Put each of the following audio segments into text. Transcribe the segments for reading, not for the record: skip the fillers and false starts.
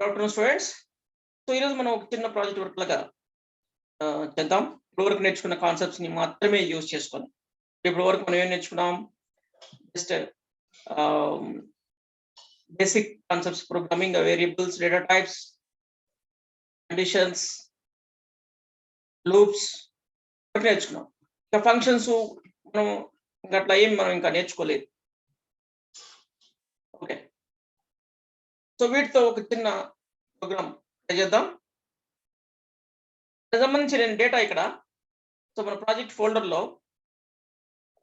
Afternoon students. So ఈరోజు మనం ఒక చిన్న ప్రాజెక్ట్ వర్క్ లాగా చేద్దాం. ఇప్పుడు వరకు నేర్చుకున్న కాన్సెప్ట్స్ ని మాత్రమే యూజ్ చేసుకొని. ఇప్పుడు వరకు మనం ఏం నేర్చుకున్నాం? Just basic concepts, programming, variables, data types, conditions, loops నేర్చుకున్నాం. ఇంకా ఫంక్షన్స్ మనం ఇంకా అట్లా ఏం మనం ఇంకా నేర్చుకోలేదు. ఓకే, సో వీటితో ఒక చిన్న ప్రోగ్రామ్ చేద్దాం. దానికి సంబంధించి నేను డేటా ఇక్కడ సో మన ప్రాజెక్ట్ ఫోల్డర్లో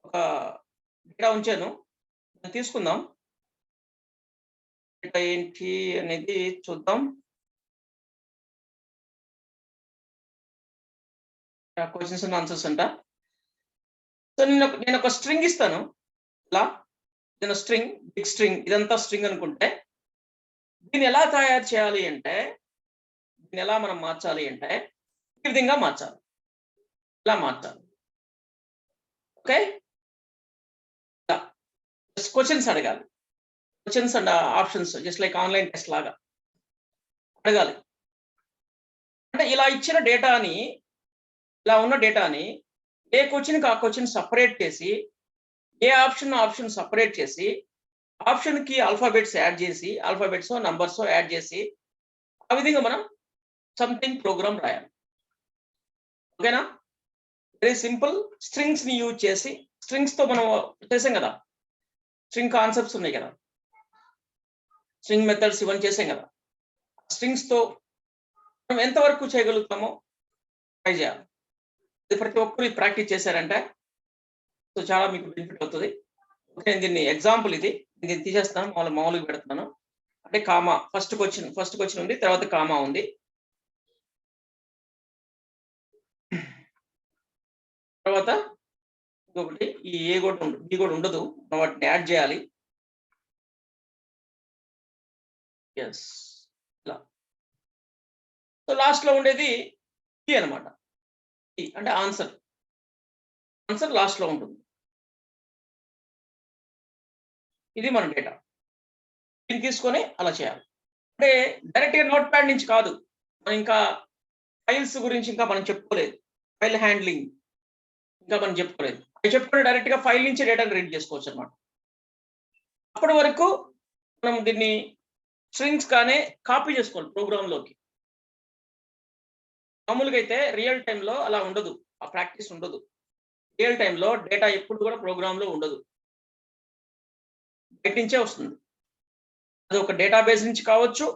ఒక డేటా ఉంచాను, దాన్ని తీసుకుందాం. డేటా ఏంటి అనేది చూద్దాం. క్వశ్చన్స్ అండ్ ఆన్సర్స్ అంట. సో నేను ఒక స్ట్రింగ్ ఇస్తాను. ఇలా నేను స్ట్రింగ్, బిగ్ స్ట్రింగ్, ఇదంతా స్ట్రింగ్ అనుకుంటే దీన్ని ఎలా తయారు చేయాలి అంటే, దీన్ని ఎలా మనం మార్చాలి అంటే ఈ విధంగా మార్చాలి, ఇలా మార్చాలి. ఓకే, క్వశ్చన్స్ అడగాలి. Questions and options just like online test లాగా అడగాలి. అంటే ఇలా ఇచ్చిన డేటాని, ఇలా ఉన్న డేటాని ఏ క్వశ్చన్కి ఆ క్వశ్చన్ సపరేట్ చేసి, ఏ ఆప్షన్ సపరేట్ చేసి, ఆప్షన్కి ఆల్ఫాబెట్స్ యాడ్ చేసి, ఆల్ఫాబెట్స్ నంబర్స్ యాడ్ చేసి, ఆ విధంగా మనం సంథింగ్ ప్రోగ్రామ్ రాయాలి. ఓకేనా? Very simple. స్ట్రింగ్స్ ని యూజ్ చేసి, స్ట్రింగ్స్ తో మనం చేసాం కదా, స్ట్రింగ్ కాన్సెప్ట్స్ ఉన్నాయి కదా, స్ట్రింగ్ మెథడ్స్ ఇవన్నీ చేసాం కదా. స్ట్రింగ్స్ తో మనం ఎంతవరకు చేయగలుగుతామో ట్రై చేయాలి. ఇది ప్రతి ఒక్కరు ప్రాక్టీస్ చేశారంటే సో చాలా మీకు బెనిఫిట్ అవుతుంది. ఓకే, నేను దీన్ని ఎగ్జాంపుల్ ఇది దీన్ని తీసేస్తాను, మామూలుగా పెడుతున్నాను. అంటే కామా ఫస్ట్ క్వశ్చన్ ఉంది, తర్వాత కామా ఉంది. తర్వాత ఇంకొకటి ఈ ఏ కూడా ఉండదు, బి కూడా ఉండదు, మనం వాటిని యాడ్ చేయాలి. ఎస్, ఇలా. సో లాస్ట్ లో ఉండేది కి అనమాట. అంటే ఆన్సర్ లాస్ట్ లో ఉంటుంది. ఇది మన డేటా. దీన్ని తీసుకొని అలా చేయాలి. అంటే డైరెక్ట్గా నోట్ ప్యాడ్ నుంచి కాదు, మనం ఇంకా ఫైల్స్ గురించి ఇంకా మనం చెప్పుకోలేదు. ఫైల్ హ్యాండ్లింగ్ ఇంకా మనం చెప్పుకోలేదు. అది చెప్పుకుని డైరెక్ట్ గా ఫైల్ నుంచి డేటాను రీడ్ చేసుకోవచ్చు అనమాట. అప్పటి వరకు మనం దీన్ని స్ట్రింగ్స్ కానీ కాపీ చేసుకోవాలి ప్రోగ్రామ్ లోకి. మామూలుగా అయితే రియల్ టైంలో అలా ఉండదు, ఆ ప్రాక్టీస్ ఉండదు. రియల్ టైంలో డేటా ఎప్పుడు కూడా ప్రోగ్రామ్ లో ఉండదు, బయట నుంచే వస్తుంది. అది ఒక డేటాబేస్ నుంచి కావచ్చు,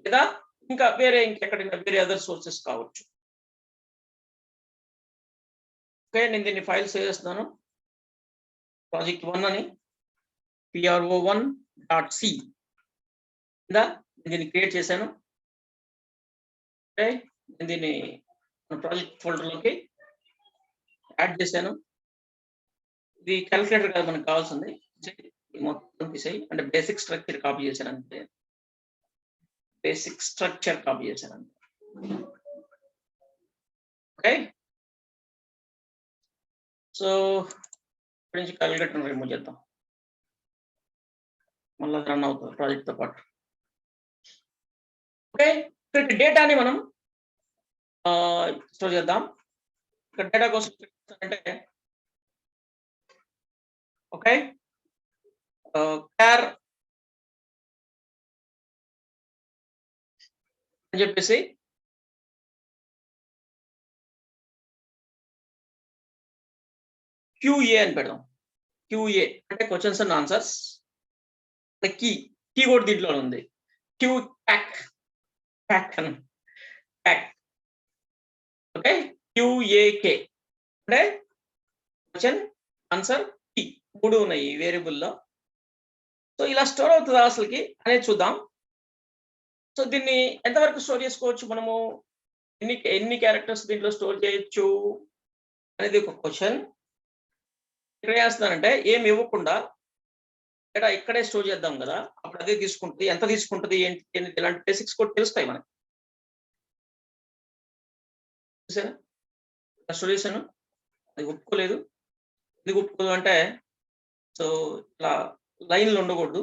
లేదా ఇంకా ఇంకెక్కడైనా వేరే అదర్ సోర్సెస్ కావచ్చు. ఓకే, నేను దీన్ని ఫైల్ సేవ్ చేస్తున్నాను. ప్రాజెక్ట్ 1 అని pro1.c దీన్ని క్రియేట్ చేశాను. ఓకే, నేను దీన్ని ప్రాజెక్ట్ ఫోల్డర్లోకి యాడ్ చేశాను. ఇది క్యాలిక్యులేటర్ కాదు మనకు కావాల్సింది, మొత్తం తీసేయి. అంటే బేసిక్ స్ట్రక్చర్ కాపీ చేశాను అంతే, బేసిక్ స్ట్రక్చర్ కాపీ చేశాను అంతే. ఓకే, సో ఇక్కడి నుంచి క్యాలిక్యులేటర్ రిమూవ్ చేద్దాం, మళ్ళీ రన్ అవుతుంది ప్రాజెక్ట్ తో పాటు. ఓకే, ఇక్కడ డేటాని మనం స్టోర్ చేద్దాం. ఇక్కడ డేటా కోసం అంటే ఓకే, క్యార్ అని చెప్పేసి QA అని పెడదాం. QA అంటే క్వశ్చన్స్ అండ్ ఆన్సర్స్. కీ కూడా దీంట్లో ఉంది, క్యూ ప్యాక్ ఓకే, QAK అంటే క్వశ్చన్, ఆన్సర్, కీ, 3 ఉన్నాయి ఈ వేరియబుల్లో. సో ఇలా స్టోర్ అవుతుందా అసలుకి అనేది చూద్దాం. సో దీన్ని ఎంతవరకు స్టోర్ చేసుకోవచ్చు మనము, ఎన్ని క్యారెక్టర్స్ దీంట్లో స్టోర్ చేయొచ్చు అనేది ఒక క్వశ్చన్. ఇక్కడ చేస్తున్నానంటే ఏమి ఇవ్వకుండా డేటా ఇక్కడే స్టోర్ చేద్దాం కదా, అప్పుడు అదే తీసుకుంటుంది. ఎంత తీసుకుంటుంది ఏంటి ఇలాంటి బేసిక్స్ కూడా తెలుస్తాయి మనకి. చూసారా స్టోర్ చేశాను, అది ఒప్పుకోలేదు. ఎందుకు ఒప్పుకోదు అంటే సో ఇలా లైన్లు ఉండకూడదు,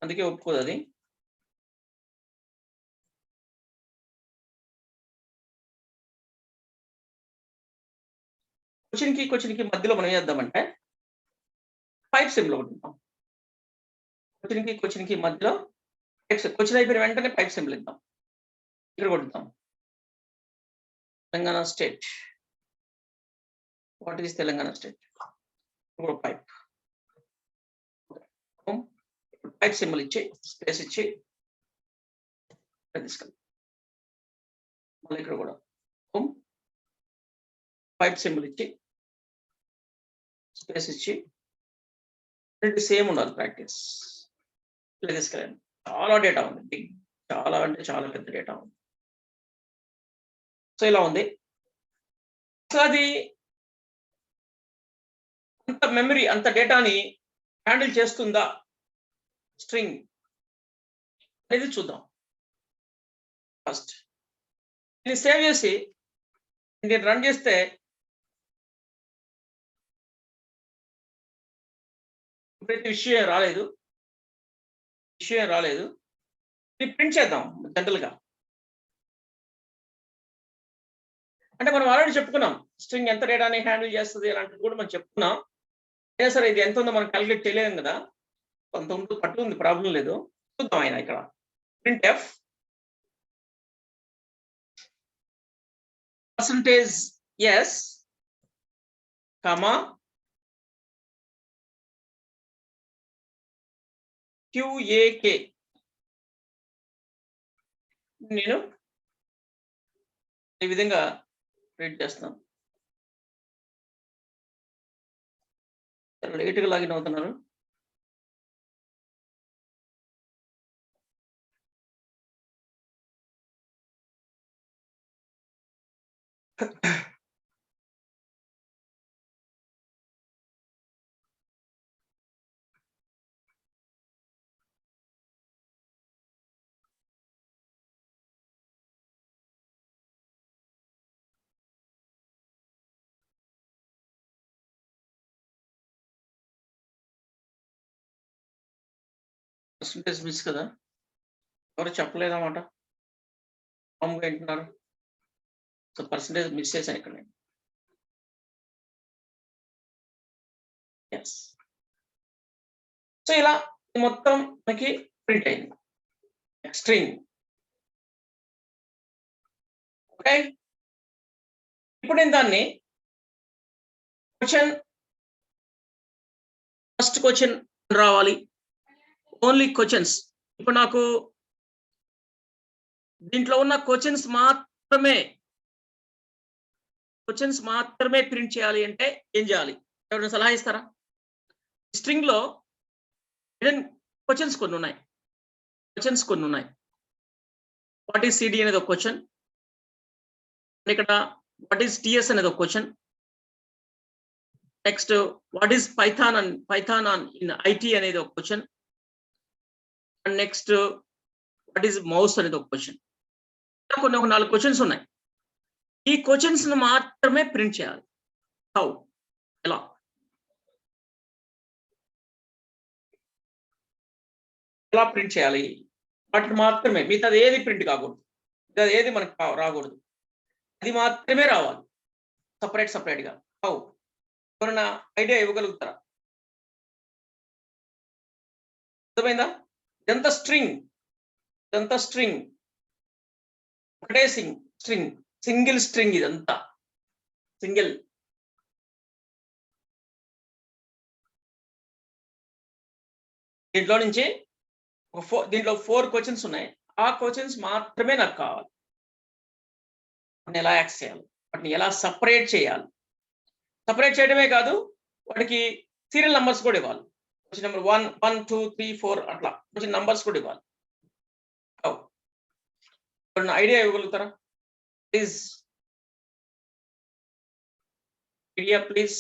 అందుకే ఒప్పుకోదు అది. క్వశ్చన్‌కి మధ్యలో మనం ఏం చేద్దామంటే పైప్ సింబల్ ఒకటి ఇద్దాం. క్వశ్చన్‌కి మధ్యలో క్వశ్చన్ అయిపోయిన వెంటనే పైప్ సింబల్ ఇద్దాం. ఇక్కడ కొడుద్దాం. Telangana state. What is Telangana state? Pipe. Pipe symbol ఇచ్చి స్పేస్ ఇచ్చి తీసుకెళ్ళి మళ్ళీ ఇక్కడ కూడా పైప్ సింబల్ ఇచ్చి స్పేస్ ఇచ్చి రెండు సేమ్ ఉండాలి ప్రాక్టీస్. ఇలా తీసుకెళ్ళండి. చాలా డేటా ఉంది, చాలా అంటే చాలా పెద్ద డేటా ఉంది. సో ఇలా ఉంది. సో అది అంత మెమరీ అంత డేటాని హ్యాండిల్ చేస్తుందా స్ట్రింగ్ అనేది చూద్దాం. ఫస్ట్ దీన్ని సేవ్ చేసి దీన్ని రన్ చేస్తే ఇప్పుడైతే విషయం రాలేదు. ఇది ప్రింట్ చేద్దాం జనరల్గా. అంటే మనం ఆల్రెడీ చెప్పుకున్నాం స్ట్రింగ్ ఎంత డేటాని హ్యాండిల్ చేస్తుంది అలాంటిది కూడా మనం చెప్పుకున్నాం. అయినా సరే ఇది ఎంత ఉందో మనం క్యాలిక్యులేట్ చేయలేము కదా, కొంత పట్టు ఉంది, ప్రాబ్లం లేదు. చూద్దాం. ఆయన ఇక్కడ print F %s comma QAK. నేను ఈ విధంగా ప్రింట్ చేస్తాను. లేట్గా లాగిన్ అవుతున్నారు. పర్సంటేజ్ మిస్ కదా, ఎవరు చెప్పలేదన్నమాట, మామూలుగా వింటున్నారు. సో పర్సంటేజ్ మిస్ చేశాను ఇక్కడ నేను. సో ఇలా మొత్తం మనకి ప్రింట్ అయింది స్ట్రింగ్. ఓకే, ఇప్పుడు నేను దాన్ని ఫస్ట్ క్వశ్చన్ రావాలి, ఓన్లీ క్వశ్చన్స్. ఇప్పుడు నాకు దీంట్లో ఉన్న క్వశ్చన్స్ మాత్రమే ప్రింట్ చేయాలి అంటే ఏం చేయాలి? ఎవరైనా సలహా ఇస్తారా? స్ట్రింగ్ లో క్వశ్చన్స్ కొన్ని ఉన్నాయి. వాట్ ఈస్ సిడి అనేది ఒక క్వశ్చన్, ఇక్కడ వాట్ ఈస్ టిఎస్ అనేది ఒక question. Next what is Python in IT అనేది ఒక question. And next what is mouse అనేది ఒక క్వశ్చన్. ఒక 4 క్వశ్చన్స్ ఉన్నాయి. ఈ క్వశ్చన్స్ మాత్రమే ప్రింట్ చేయాలి. హౌ? ఎలా ప్రింట్ చేయాలి? వాటిని మాత్రమే, మిగతాది ఏది ప్రింట్ కాకూడదు, మిగతాది ఏది మనకు రాకూడదు, అది మాత్రమే రావాలి సపరేట్ గా. హౌ? ఎవరైనా ఐడియా ఇవ్వగలుగుతారా? అర్థమైందా? ఇదంతా స్ట్రింగ్, ఒకటే సింగిల్ స్ట్రింగ్, ఇదంతా సింగిల్. దీంట్లో నుంచి దీంట్లో 4 క్వశ్చన్స్ ఉన్నాయి. ఆ క్వశ్చన్స్ మాత్రమే నాకు కావాలి. వాటిని ఎలా యాక్సెస్ చేయాలి, వాటిని ఎలా సపరేట్ చేయాలి? సపరేట్ చేయడమే కాదు, వాటికి సీరియల్ నంబర్స్ కూడా ఇవ్వాలి. క్వశ్చన్ నెంబర్ 1, 1, 2, 3, 4 అట్లా క్వశ్చన్ నంబర్స్ కూడా ఇవ్వాలి. ఐడియా ఇవ్వగలుగుతారా ప్లీజ్? Idea please.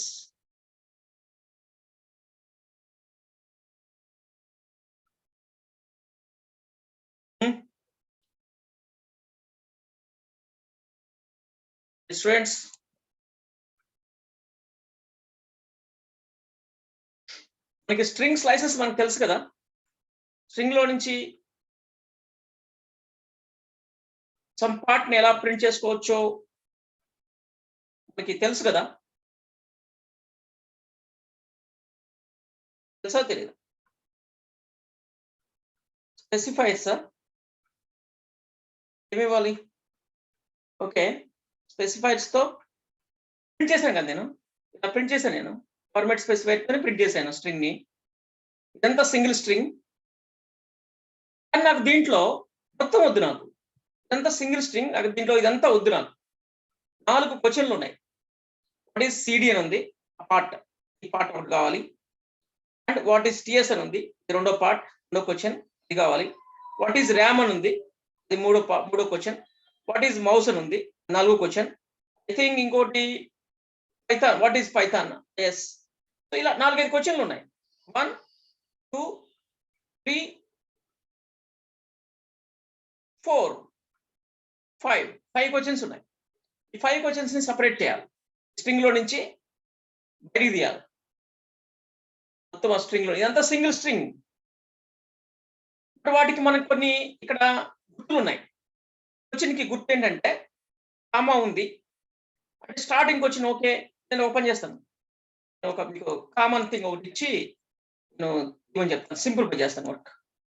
స్టూడెంట్స్, మనకి స్ట్రింగ్ స్లైసెస్ మనకు తెలుసు కదా. స్ట్రింగ్ లో నుంచి సమ్ పార్ట్ ని ఎలా ప్రింట్ చేసుకోవచ్చో మనకి తెలుసు కదా. తెలుసా తెలియదు? స్పెసిఫైడ్ సార్ ఏమి ఇవ్వాలి? ఓకే, స్పెసిఫైడ్స్ తో ప్రింట్ చేశాను కదా నేను, ఇలా ప్రింట్ చేశాను నేను ఫార్మాట్ స్పెసిఫైడ్ తో ప్రింట్ చేశాను స్ట్రింగ్ ని. ఇదంతా సింగిల్ స్ట్రింగ్, కానీ నాకు దీంట్లో మొత్తం వద్దు, నాకు ఇదంతా సింగిల్ స్ట్రింగ్, దీంట్లో ఇదంతా వద్దు నాకు. 4 క్వశ్చన్లు ఉన్నాయి. వాట్ ఈస్ సిడి అని ఉంది, ఈ పార్ట్ ఒకటి కావాలి. అండ్ వాట్ ఈస్ టిఎస్ అని ఉంది, ఇది రెండో క్వశ్చన్, ఇది కావాలి. వాట్ ఈస్ ర్యామ్ అని ఉంది, ఇది మూడో క్వశ్చన్. వాట్ ఈస్ మౌస్ అని ఉంది, 4వ క్వశ్చన్. ఐ థింక్ ఇంకోటి Python, what is Python, yes. So ఇలా 4-5 క్వశ్చన్లు ఉన్నాయి. 1 2 3 4 5 క్వశ్చన్స్ ఉన్నాయి. ఈ 5 క్వశ్చన్స్ ని సపరేట్ చేయాలి, స్ట్రింగ్ లో నుంచి బయటికి తీయాలి. మొత్తం ఆ స్ట్రింగ్ లో ఇదంతా సింగిల్ స్ట్రింగ్. ఇప్పుడు వాటికి మనకు కొన్ని ఇక్కడ గుర్తులు ఉన్నాయి. క్వశ్చన్ కి గుర్తు ఏంటంటే కామా ఉంది, అంటే స్టార్టింగ్ క్వశ్చన్. ఓకే, నేను ఓపెన్ చేస్తాను, మీకు కామన్ థింగ్ ఒకటి ఇచ్చి నేను ఏమని చెప్తాను, సింప్లిఫై చేస్తాను వర్క్.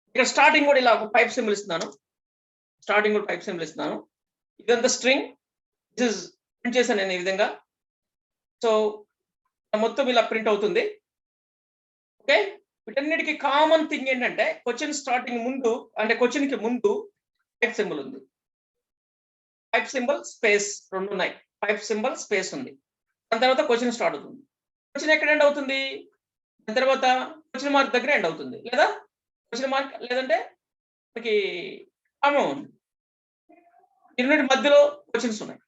ఇక్కడ స్టార్టింగ్ కూడా ఇలా ఒక పైప్ సింబల్ ఇస్తున్నాను, ఇదంతా స్ట్రింగ్. ప్రింట్ చేశాను నేను ఈ విధంగా. సో మొత్తం ఇలా ప్రింట్ అవుతుంది. ఓకే, వీటన్నిటికీ కామన్ థింగ్ ఏంటంటే క్వశ్చన్ స్టార్టింగ్ ముందు, అంటే క్వశ్చన్ కి ముందు పైప్ సింబల్ ఉంది. పైప్ సింబల్ స్పేస్ రెండు ఉన్నాయి, పైప్ సింబల్ స్పేస్ ఉంది. దాని తర్వాత క్వశ్చన్ స్టార్ట్ అవుతుంది. క్వశ్చన్ ఎక్కడ ఎండ్ అవుతుంది? దాని తర్వాత క్వశ్చన్ మార్క్ దగ్గర ఎండ్ అవుతుంది, లేదా క్వశ్చన్ మార్క్, లేదంటే మనకి కామా ఉంది. ఈ రెండింటి మధ్యలో క్వశ్చన్స్ ఉన్నాయి.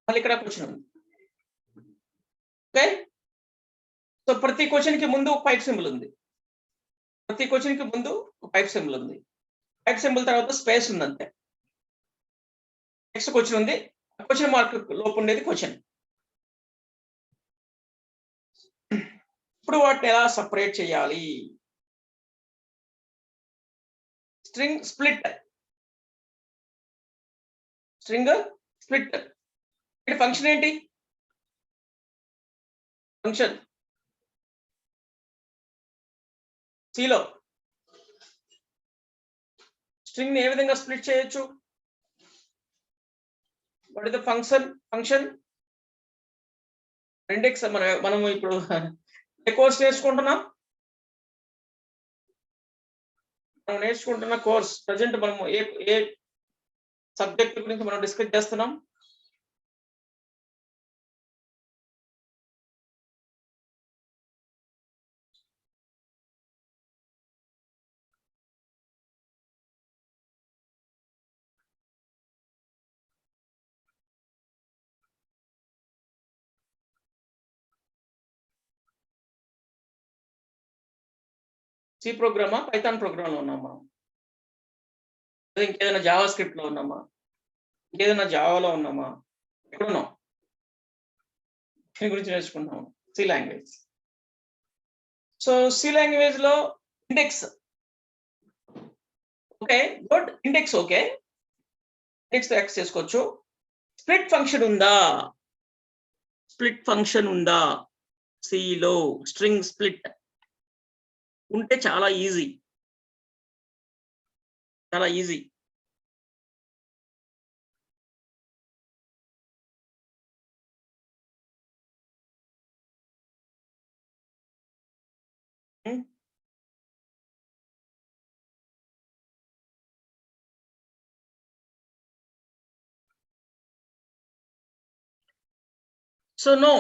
మళ్ళీ ఇక్కడ క్వశ్చన్ ఉంది. ఓకే, సో ప్రతి క్వశ్చన్ కి ముందు పైప్ సింబల్ ఉంది, పైప్ సింబల్ తర్వాత స్పేస్ ఉంది అంతే. నెక్స్ట్ క్వశ్చన్ ఉంది, క్వశ్చన్ మార్క్ లోపు ఉండేది క్వశ్చన్. ఇప్పుడు వాటిని ఎలా సపరేట్ చేయాలి? స్ట్రింగ్ స్ప్లిట్, ఫంక్షన్ ఏంటి? ఫంక్షన్ సిలో స్ట్రింగ్ ని ఏ విధంగా స్ప్లిట్ చేయొచ్చు? What is the function index. మనం ఇప్పుడు ఏ కోర్స్ నేర్చుకుంటున్నాం? మనం నేర్చుకుంటున్న కోర్స్ ప్రజెంట్ మనం ఏ సబ్జెక్ట్ గురించి మనం డిస్కస్ చేస్తున్నాం? సి ప్రోగ్రామా, పైథాన్ ప్రోగ్రామ్ లో ఉన్నామా, ఇంకేదైనా జావా స్క్రిప్ట్ లో ఉన్నామా, ఇంకేదైనా జావాలో ఉన్నామా, ఎక్కడున్నాం? దీని గురించి నేర్చుకుంటున్నాం, C language. So C language లో index, okay good, index okay, index తో యాక్సెస్ చేసుకోవచ్చు. స్ప్లిట్ ఫంక్షన్ ఉందా సిలో? స్ట్రింగ్ స్ప్లిట్ ఉంటే చాలా ఈజీ. సో నో,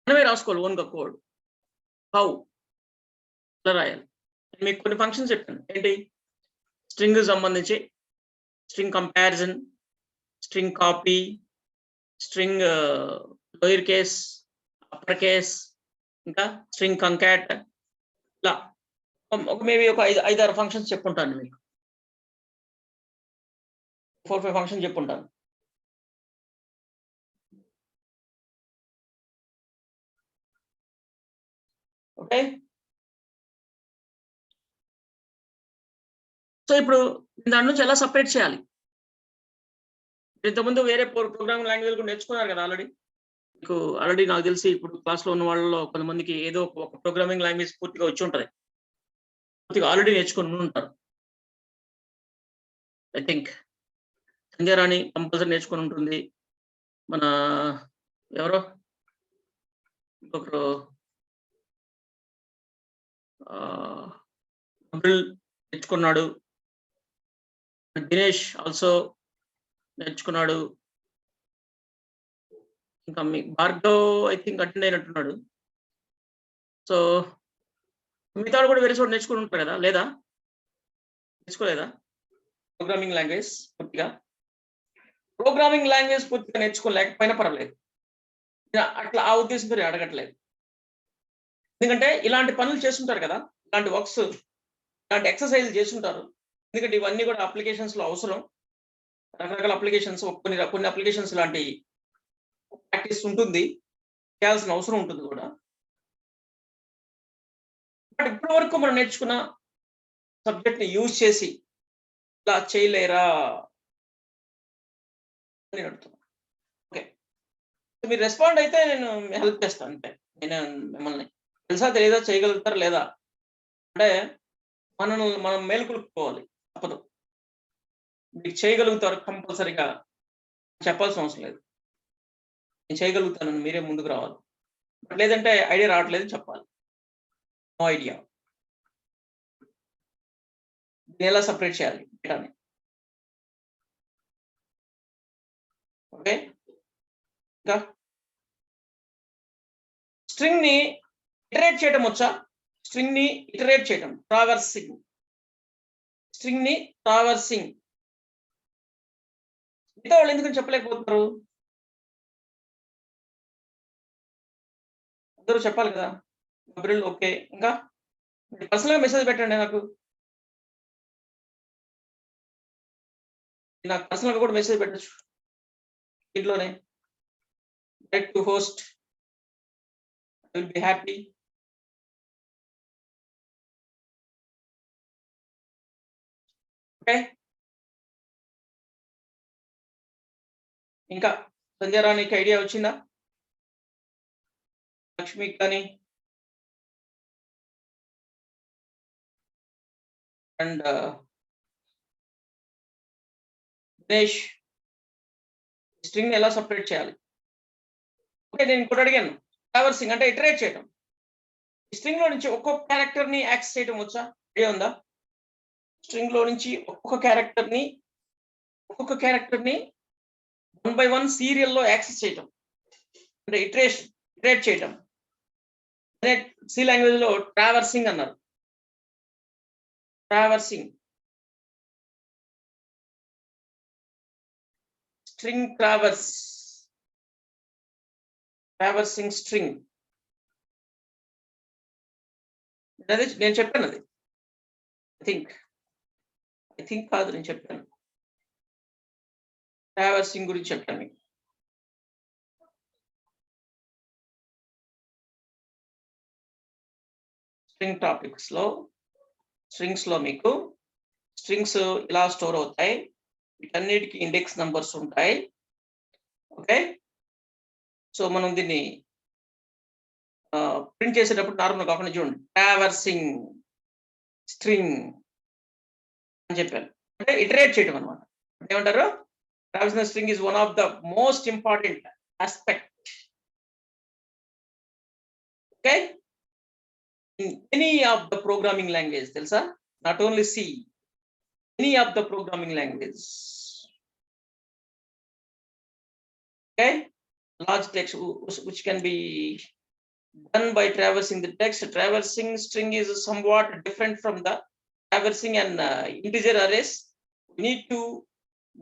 మనమే రాసుకోవాలి ఓన్గా కోడ్. హౌ ఎలా రాయాలి? మీకు కొన్ని ఫంక్షన్స్ చెప్పాను. ఏంటి? స్ట్రింగ్ సంబంధించి string comparison, string copy, string lower case, upper case, ఇంకా స్ట్రింగ్ కంకాట్, ఇలా మేబీ ఒక 5-6 ఫంక్షన్స్ చెప్పుంటాను మీకు. 4-5 ఫంక్షన్ చెప్పుంటాను. ఓకే, సో ఇప్పుడు దాని నుంచి ఎలా సపరేట్ చేయాలి? ఇంతకుముందు వేరే ప్రోగ్రామింగ్ లాంగ్వేజ్ కూడా నేర్చుకున్నారు కదా ఆల్రెడీ. మీకు ఆల్రెడీ నాకు తెలిసి ఇప్పుడు క్లాస్‌లో ఉన్న వాళ్ళలో కొంతమందికి ఏదో ఒక ప్రోగ్రామింగ్ లాంగ్వేజ్ పూర్తిగా వచ్చి ఉంటది. పూర్తిగా ఆల్రెడీ నేర్చుకొని ఉంటారు. ఐ థింక్ సంధ్యారాణి కంపల్సరీ నేర్చుకొని ఉంటుంది. మన ఎవరో ఇంకొకరు అబ్రిల్ నేర్చుకున్నాడు. దినేష్ ఆల్సో నేర్చుకున్నాడు. ఇంకా మీ భార్గవ్ ఐ థింక్ అటెండ్ అయినట్టున్నాడు. సో మిగతావాళ్ళు కూడా వేరే చోట నేర్చుకొని ఉంటారు కదా! లేదా? నేర్చుకోలేదా? ప్రోగ్రామింగ్ లాంగ్వేజ్ పూర్తిగా? ప్రోగ్రామింగ్ లాంగ్వేజ్ పూర్తిగా నేర్చుకోలేకపోయినా పర్వాలేదు. అట్లా ఆ ఉద్దేశంతో నేను అడగట్లేదు. ఎందుకంటే ఇలాంటి పనులు చేస్తుంటారు కదా! ఇలాంటి వర్క్స్, ఇలాంటి ఎక్సర్‌సైజ్‌లు చేసుంటారు. ఎందుకంటే ఇవన్నీ కూడా అప్లికేషన్స్‌లో అవసరం. రకరకాల అప్లికేషన్స్ కొన్ని అప్లికేషన్స్ ఇలాంటి ప్రాక్టీస్ ఉంటుంది. చేయాల్సిన అవసరం ఉంటుంది కూడా. బట్ ఇప్పటి వరకు మనం నేర్చుకున్న సబ్జెక్ట్‌ని యూజ్ చేసి ఇలా చేయలేరా? అని నేను అడుగుతున్నా. ఓకే. మీరు రెస్పాండ్ అయితే నేను హెల్ప్ చేస్తాను అంతే. నేను మిమ్మల్ని తెలుసా? తెలీదా? చేయగలుగుతారా? లేదా? అంటే మనం మేలుకొలుపుకోవాలి. తప్పదు. మీరు చేయగలుగుతారు కంపల్సరీగా చెప్పాల్సిన అవసరం లేదు. నేను చేయగలుగుతానని మీరే ముందుకు రావాలి. లేదంటే ఐడియా రావట్లేదని చెప్పాలి. No idea. దీన్నెలా సెపరేట్ చేయాలి డేటాని? ఓకే. ఇంకా స్ట్రింగ్‌ని ఇటరేట్ చేయడం వచ్చా? స్ట్రింగ్‌ని ఇటరేట్ చేయడం. ట్రావర్సింగ్. స్ట్రింగ్‌ని ట్రావర్సింగ్. మిగతా వాళ్ళు ఎందుకని చెప్పలేకపోతున్నారు? అందరూ చెప్పాలి కదా! April okay. ఇంకా? మీరు పర్సనల్‌గా మెసేజ్ పెట్టండి నాకు. నాకు పర్సనల్‌గా కూడా మెసేజ్ పెట్టొచ్చు. దీంట్లోనే. Direct to host. I will be happy. Okay. ఇంకా సంధ్యారాణికి ఐడియా వచ్చిందా? లక్ష్మికి కానీ అండ్ దినేష్ స్ట్రింగ్‌ని ఎలా సెపరేట్ చేయాలి? ఓకే. నేను ఇంకోటి అడిగాను. ట్రావర్సింగ్ అంటే ఇటరేట్ చేయడం. ఈ స్ట్రింగ్‌లో నుంచి ఒక్కొక్క క్యారెక్టర్‌ని యాక్సెస్ చేయడం వచ్చా? ఐడియా ఉందా? స్ట్రింగ్‌లో నుంచి ఒక్కొక్క క్యారెక్టర్‌ని 1 బై 1 సీరియల్‌లో యాక్సెస్ చేయటం. అంటే ఇటరేట్ చేయటం. అదే సి లాంగ్వేజ్‌లో ట్రావర్సింగ్ అన్నారు. ట్రావర్సింగ్. String traversing string. అదే నేను చెప్పానది. ఐ థింక్ కాదు నేను చెప్పాను. ట్రావర్సింగ్ గురించి చెప్పాను మీకు. స్ట్రింగ్స్‌లో మీకు స్ట్రింగ్స్ ఇలా స్టోర్ అవుతాయి. వీటన్నిటికి ఇండెక్స్ నంబర్స్ ఉంటాయి. ఓకే. సో మనం దీన్ని ప్రింట్ చేసేటప్పుడు నార్మల్‌గా కాకుండా చూడండి. ట్రావర్సింగ్ స్ట్రింగ్ అని చెప్పాను. అంటే ఇటరేట్ చేయడం అన్నమాట. ఏమంటారు? Traversing string is one of the most important aspect. Okay. In any of the programming language తెలుసా? Not only C. Any of the programming language. Okay. Large text which can be done by traversing the text. Traversing string is somewhat different from the traversing an integer arrays. We need to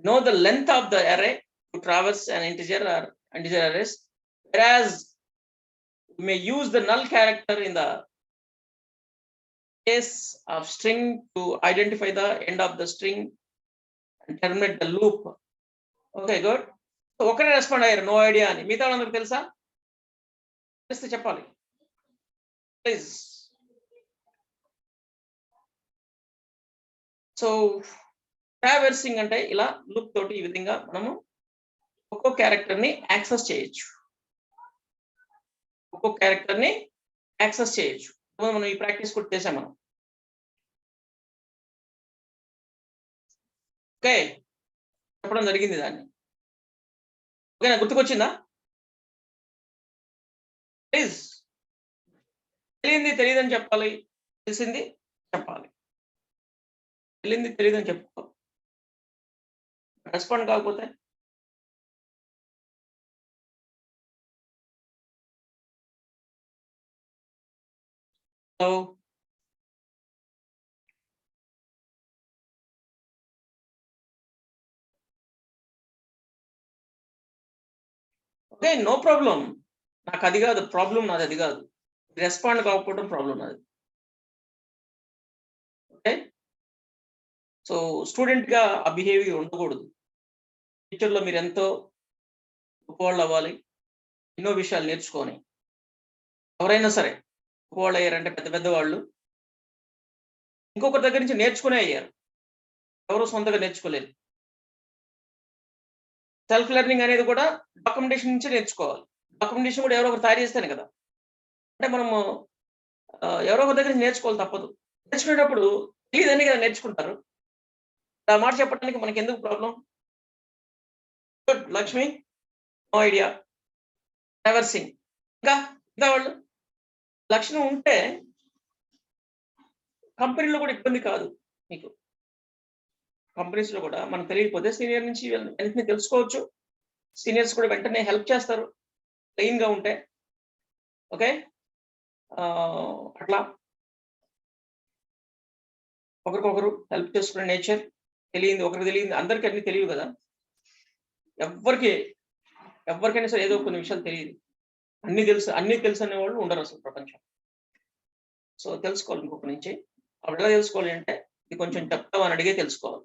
know the length of the array to traverse an integer arrays. Whereas we may use the null character in the case of string to identify the end of the string and terminate the loop. Okay, good. So ఒకరే respond అయ్యారు no idea అని. మిగతా వాళ్ళందరికీ తెలుసా? తెలిస్తే చెప్పాలి. Please. So traversing అంటే ఇలా లూప్ తోటి ఈ విధంగా మనము ఒక్కో క్యారెక్టర్‌ని యాక్సెస్ చేయొచ్చు. ఒక్కొక్క క్యారెక్టర్ని యాక్సెస్ చేయొచ్చు. మనం ఈ ప్రాక్టీస్ కూడా చేసాం మనం. ఓకే, చెప్పడం జరిగింది దాన్ని. ఓకేనా, గుర్తుకొచ్చిందా? ప్లీజ్, తెలియంది తెలియదని చెప్పాలి, తెలిసింది చెప్పాలి. తెలియంది తెలియదని చెప్పుకో, రెస్పాండ్ కాకపోతే ఓకే, నో ప్రాబ్లం. నాకు అది కాదు ప్రాబ్లం, నాది అది కాదు. రెస్పాండ్ కాకపోవడం ప్రాబ్లం నాది. ఓకే, సో స్టూడెంట్గా ఆ బిహేవియర్ ఉండకూడదు. ఫ్యూచర్లో మీరు ఎంతో గొప్పవాళ్ళు అవ్వాలి, ఎన్నో విషయాలు నేర్చుకొని. ఎవరైనా సరే గొప్పవాళ్ళు అయ్యారంటే పెద్ద పెద్ద వాళ్ళు ఇంకొకరి దగ్గర నుంచి నేర్చుకునే అయ్యారు, ఎవరు సొంతగా నేర్చుకోలేదు. సెల్ఫ్ లెర్నింగ్ అనేది కూడా డాక్యుమెంటేషన్ నుంచి నేర్చుకోవాలి. డాక్యుమెంటేషన్ కూడా ఎవరో ఒకరు తయారు చేస్తేనే కదా. అంటే మనము ఎవరో ఒకరి దగ్గర నుంచి నేర్చుకోవాలి, తప్పదు. నేర్చుకునేటప్పుడు తెలియదని కదా నేర్చుకుంటారు. ఆ మాట చెప్పడానికి మనకి ఎందుకు problem? Good Lakshmi, no idea. Singh, ఇంకా ఇంకా వాళ్ళు లక్షణం ఉంటే కంపెనీలో కూడా ఇబ్బంది కాదు మీకు. కంపెనీస్ లో కూడా మనకు తెలియకపోతే సీనియర్ నుంచి వెంటనే తెలుసుకోవచ్చు. సీనియర్స్ కూడా వెంటనే హెల్ప్ చేస్తారు క్లీన్ గా ఉంటే. ఓకే, అట్లా ఒకరికొకరు హెల్ప్ చేసుకునే నేచర్. తెలియంది ఒకరికి తెలియంది, అందరికీ అన్ని తెలియదు కదా. ఎవరికైనా సరే ఏదో కొన్ని విషయాలు తెలియదు. అన్ని తెలుసు అనే వాళ్ళు ఉండరు అసలు ప్రపంచం. సో తెలుసుకోవాలి ఇంకొక నుంచి. అప్పుడు ఎలా తెలుసుకోవాలి అంటే, ఇది కొంచెం చెప్తావు అని అడిగే తెలుసుకోవాలి.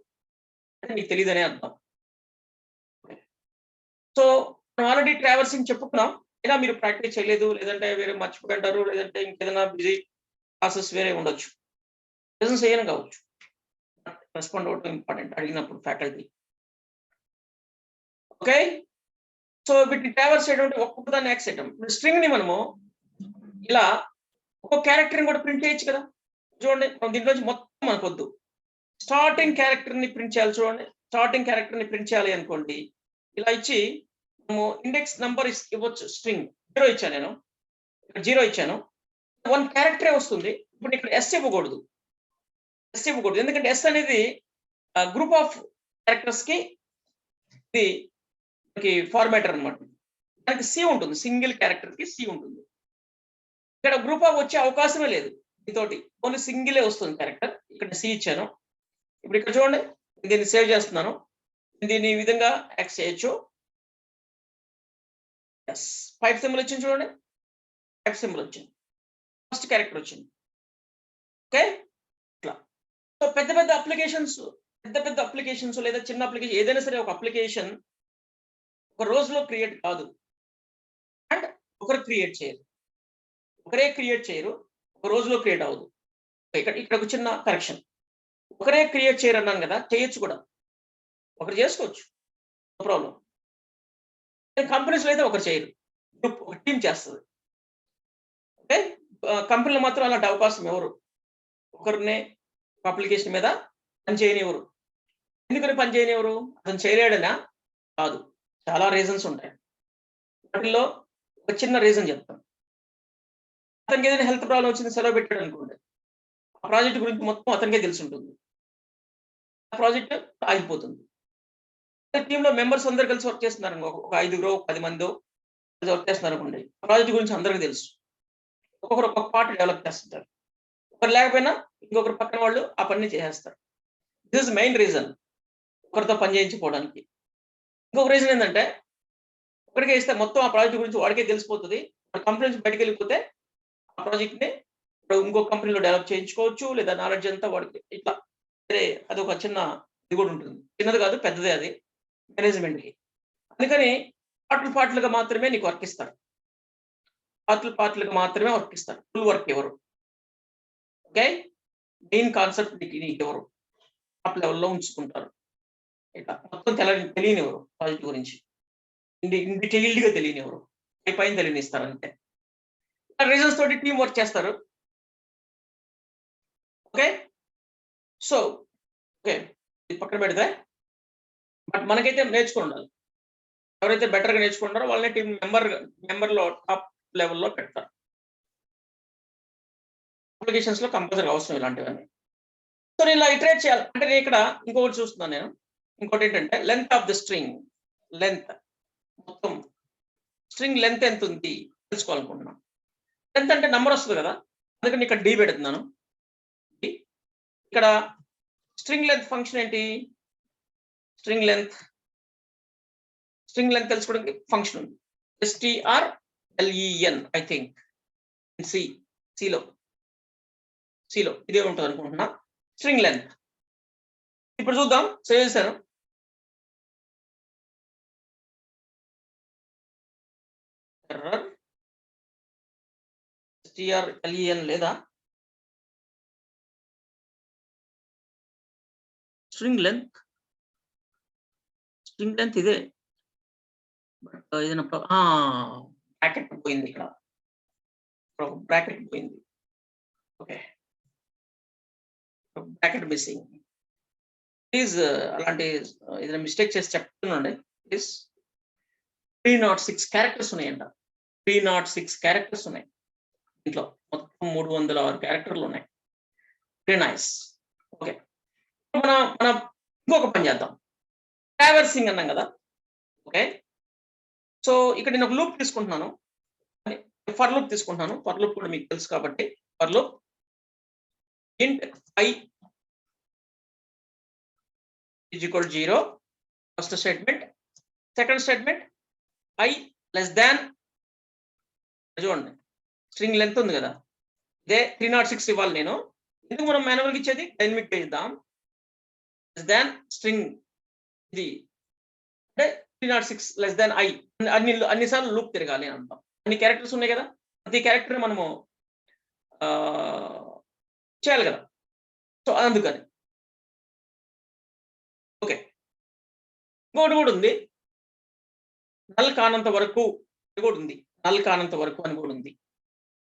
అంటే నీకు తెలియదనే అర్థం. సో మనం ఆల్రెడీ ట్రావర్సింగ్ చెప్పుకున్నాం. అయినా మీరు ప్రాక్టీస్ చేయలేదు, లేదంటే వేరే మర్చిపోయింటారు, లేదంటే ఇంకేదైనా బిజీ ప్రాసెస్ వేరే ఉండొచ్చు. రీజన్స్ ఏమైనా కావచ్చు. రెస్పాండ్ అవ్వడం ఇంపార్టెంట్ అడిగినప్పుడు ఫ్యాకల్టీ. ఓకే, సో వీటిని ట్రావర్స్ చేయడం అంటే ఒక్కొక్క దాన్ని యాక్స్ చేయడం. ఇప్పుడు స్ట్రింగ్ ని మనము ఇలా ఒక్కొక్క క్యారెక్టర్ని కూడా ప్రింట్ చేయొచ్చు కదా. చూడండి, మనం దీంట్లోంచి మొత్తం మనకొద్దు, స్టార్టింగ్ క్యారెక్టర్ ని ప్రింట్ చేయాలి. చూడండి, స్టార్టింగ్ క్యారెక్టర్ ని ప్రింట్ చేయాలి అనుకోండి, ఇలా ఇచ్చి మనము ఇండెక్స్ నంబర్ ఇవ్వచ్చు. స్ట్రింగ్ 0 ఇచ్చాను, నేను ఇక్కడ 0 ఇచ్చాను, 1 క్యారెక్టరే వస్తుంది. ఇప్పుడు ఇక్కడ ఎస్ ఇవ్వకూడదు, ఎందుకంటే ఎస్ అనేది గ్రూప్ ఆఫ్ క్యారెక్టర్స్ కి ఇది ఫార్మాటర్ అనమాట. దానికి సి ఉంటుంది, సింగిల్ క్యారెక్టర్ కి సి ఉంటుంది. ఇక్కడ గ్రూప్ ఆఫ్ వచ్చే అవకాశమే లేదు దీంతోటి, ఓన్లీ సింగిలే వస్తుంది క్యారెక్టర్. ఇక్కడ సి ఇచ్చాను. ఇప్పుడు ఇక్కడ చూడండి, దీన్ని సేవ్ చేస్తున్నాను. దీన్ని ఈ విధంగా యాక్స్ చేయొచ్చు. ఎస్, 5 సింబల్ వచ్చింది చూడండి, 5 సింబల్ వచ్చింది, ఫస్ట్ క్యారెక్టర్ వచ్చింది. ఓకే, ఇట్లా. సో పెద్ద పెద్ద అప్లికేషన్స్ లేదా చిన్న అప్లికేషన్ ఏదైనా సరే, ఒక అప్లికేషన్ ఒక రోజులో క్రియేట్ కాదు, అండ్ ఒకరే క్రియేట్ చేయరు, ఒక రోజులో క్రియేట్ అవ్వదు. ఇక్కడ ఒక చిన్న కరెక్షన్, ఒకరే క్రియేట్ చేయరు అన్నాను కదా, చేయొచ్చు కూడా, ఒకరు చేసుకోవచ్చు, నో ప్రాబ్లం. కంపెనీస్లో అయితే ఒకరు చేయరు, ఒక టీం చేస్తుంది. ఓకే, కంపెనీలో మాత్రం అలాంటి అవకాశం ఎవరు ఒకరినే అప్లికేషన్ మీద పని చేయనివ్వరు. ఎందుకని పని చేయనివ్వరు? అతను చేయలేడనా? కాదు, చాలా రీజన్స్ ఉంటాయి. వాటిల్లో ఒక చిన్న రీజన్ చెప్తాను. అతనికి ఏదైనా హెల్త్ ప్రాబ్లం వచ్చింది, సెలవు పెట్టాడు అనుకోండి, ఆ ప్రాజెక్ట్ గురించి మొత్తం అతనికే తెలిసి ఉంటుంది, ఆ ప్రాజెక్ట్ ఆగిపోతుంది. టీంలో మెంబర్స్ అందరు కలిసి వర్క్ చేస్తున్నారు, ఒక 5 10 మందో వర్క్ చేస్తున్నారు అనుకోండి, ఆ ప్రాజెక్ట్ గురించి అందరికీ తెలుసు. ఒక్కొక్కరు ఒక్కొక్క పార్ట్ డెవలప్ చేస్తుంటారు. ఒకరు లేకపోయినా ఇంకొకరు పక్కన వాళ్ళు ఆ పని చేసేస్తారు. దిస్ ఇస్ మెయిన్ రీజన్ ఒకరితో పని చేయించుకోవడానికి. ఇంకొక రీజన్ ఏంటంటే, ఒకరికే ఇస్తే మొత్తం ఆ ప్రాజెక్ట్ గురించి వాడికే తెలిసిపోతుంది. కంపెనీ నుంచి బయటకు వెళ్ళిపోతే ఆ ప్రాజెక్ట్ ని ఇంకో కంపెనీలో డెవలప్ చేయించుకోవచ్చు, లేదా నాలెడ్జ్ అంతా వాడికి ఇట్లా అది ఒక చిన్న ఇది కూడా ఉంటుంది. చిన్నది కాదు, పెద్దదే అది మేనేజ్మెంట్ కి. అందుకని పార్ట్లుగా మాత్రమే నీకు వర్క్ ఇస్తారు, పార్ట్లుగా మాత్రమే వర్క్ ఇస్తారు, ఫుల్ వర్క్ ఎవరు. ఓకే, మెయిన్ కాన్సెప్ట్ నీకు ఎవరు టాప్ లెవెల్లో ఉంచుకుంటారు. ఇట్లా మొత్తం తెలియనివ్వరు ప్రాజెక్ట్ గురించి, డీటెయిల్డ్ గా తెలియనివ్వరు, పైన తెలియనిస్తారు అంతే. రీజన్స్ తోటి టీం వర్క్ చేస్తారు. ఓకే, సో ఓకే ఇది పక్కన పెడితే బట్ మనకైతే నేర్చుకుని ఉండాలి. ఎవరైతే బెటర్గా నేర్చుకుంటారో వాళ్ళని టీం మెంబర్లో టాప్ లెవెల్లో పెడతారు. అప్లికేషన్స్ లో కంపల్సరీ అవసరం ఇలాంటివన్నీ. సో నేను ఇలా ఇటరేట్ చేయాలి అంటే నేను ఇక్కడ ఇంకొకటి చూస్తున్నాను. నేను ఇంకోటి ఏంటంటే length of the string, length మొత్తం స్ట్రింగ్ లెంత్ ఎంత ఉంది తెలుసుకోవాలనుకుంటున్నాను. లెంత్ అంటే నెంబర్ వస్తుంది కదా, అందుకని ఇక్కడ డి పెడుతున్నాను. ఇక్కడ స్ట్రింగ్ లెంత్ ఫంక్షన్ ఏంటి? స్ట్రింగ్ లెంత్ తెలుసుకోవడానికి ఫంక్షన్ ఉంది, strlen ఐ థింక్ సిలో ఇదే ఉంటుంది అనుకుంటున్నా. స్ట్రింగ్ లెంత్ ఇప్పుడు చూద్దాం. సేవ్ చేశాను. ఎర్రర్ strlen లేదా స్ట్రింగ్ లెంత్ ఇదే, బట్ ఏదైనా బ్రాకెట్ పోయింది. ఇక్కడ బ్రాకెట్ పోయింది. Okay, bracket missing. ప్లీజ్ అలాంటి ఏదైనా మిస్టేక్ చేసి చెప్తున్నాండి ప్లీజ్. 306 క్యారెక్టర్స్ ఉన్నాయంట. 306 క్యారెక్టర్స్ ఉన్నాయి దీంట్లో. మొత్తం 306 క్యారెక్టర్లు ఉన్నాయి. Very nice. ఓకే, మనం ఇంకొక పని చేద్దాం. ట్రావర్సింగ్ అన్నాం కదా. ఓకే, సో ఇక్కడ నేను ఒక లూప్ తీసుకుంటున్నాను, ఫర్ లూప్ తీసుకుంటున్నాను. ఫర్ లూప్ కూడా మీకు తెలుసు కాబట్టి for loop int I is equal to 0 first statement. Second statement I less than, చూడండి స్ట్రింగ్ లెంత్ ఉంది కదా, ఇదే 306 ఇవ్వాలి నేను. ఎందుకు మనం మాన్యువల్గా ఇచ్చేది? డైనమిక్ ఇద్దాం. లెస్ దాన్ స్ట్రింగ్ ఇది అంటే 306 లెస్ దాన్ I అన్నిసార్లు లూప్ తిరగాలి అని అంటాం. అన్ని క్యారెక్టర్స్ ఉన్నాయి కదా, ప్రతి క్యారెక్టర్ మనము చేయాలి కదా. సో అందుకని ఓకే, ఇంకోటి కూడా ఉంది, నల్ కానంత వరకు కూడా ఉంది. నల్ కానంత వరకు అని కూడా ఉంది.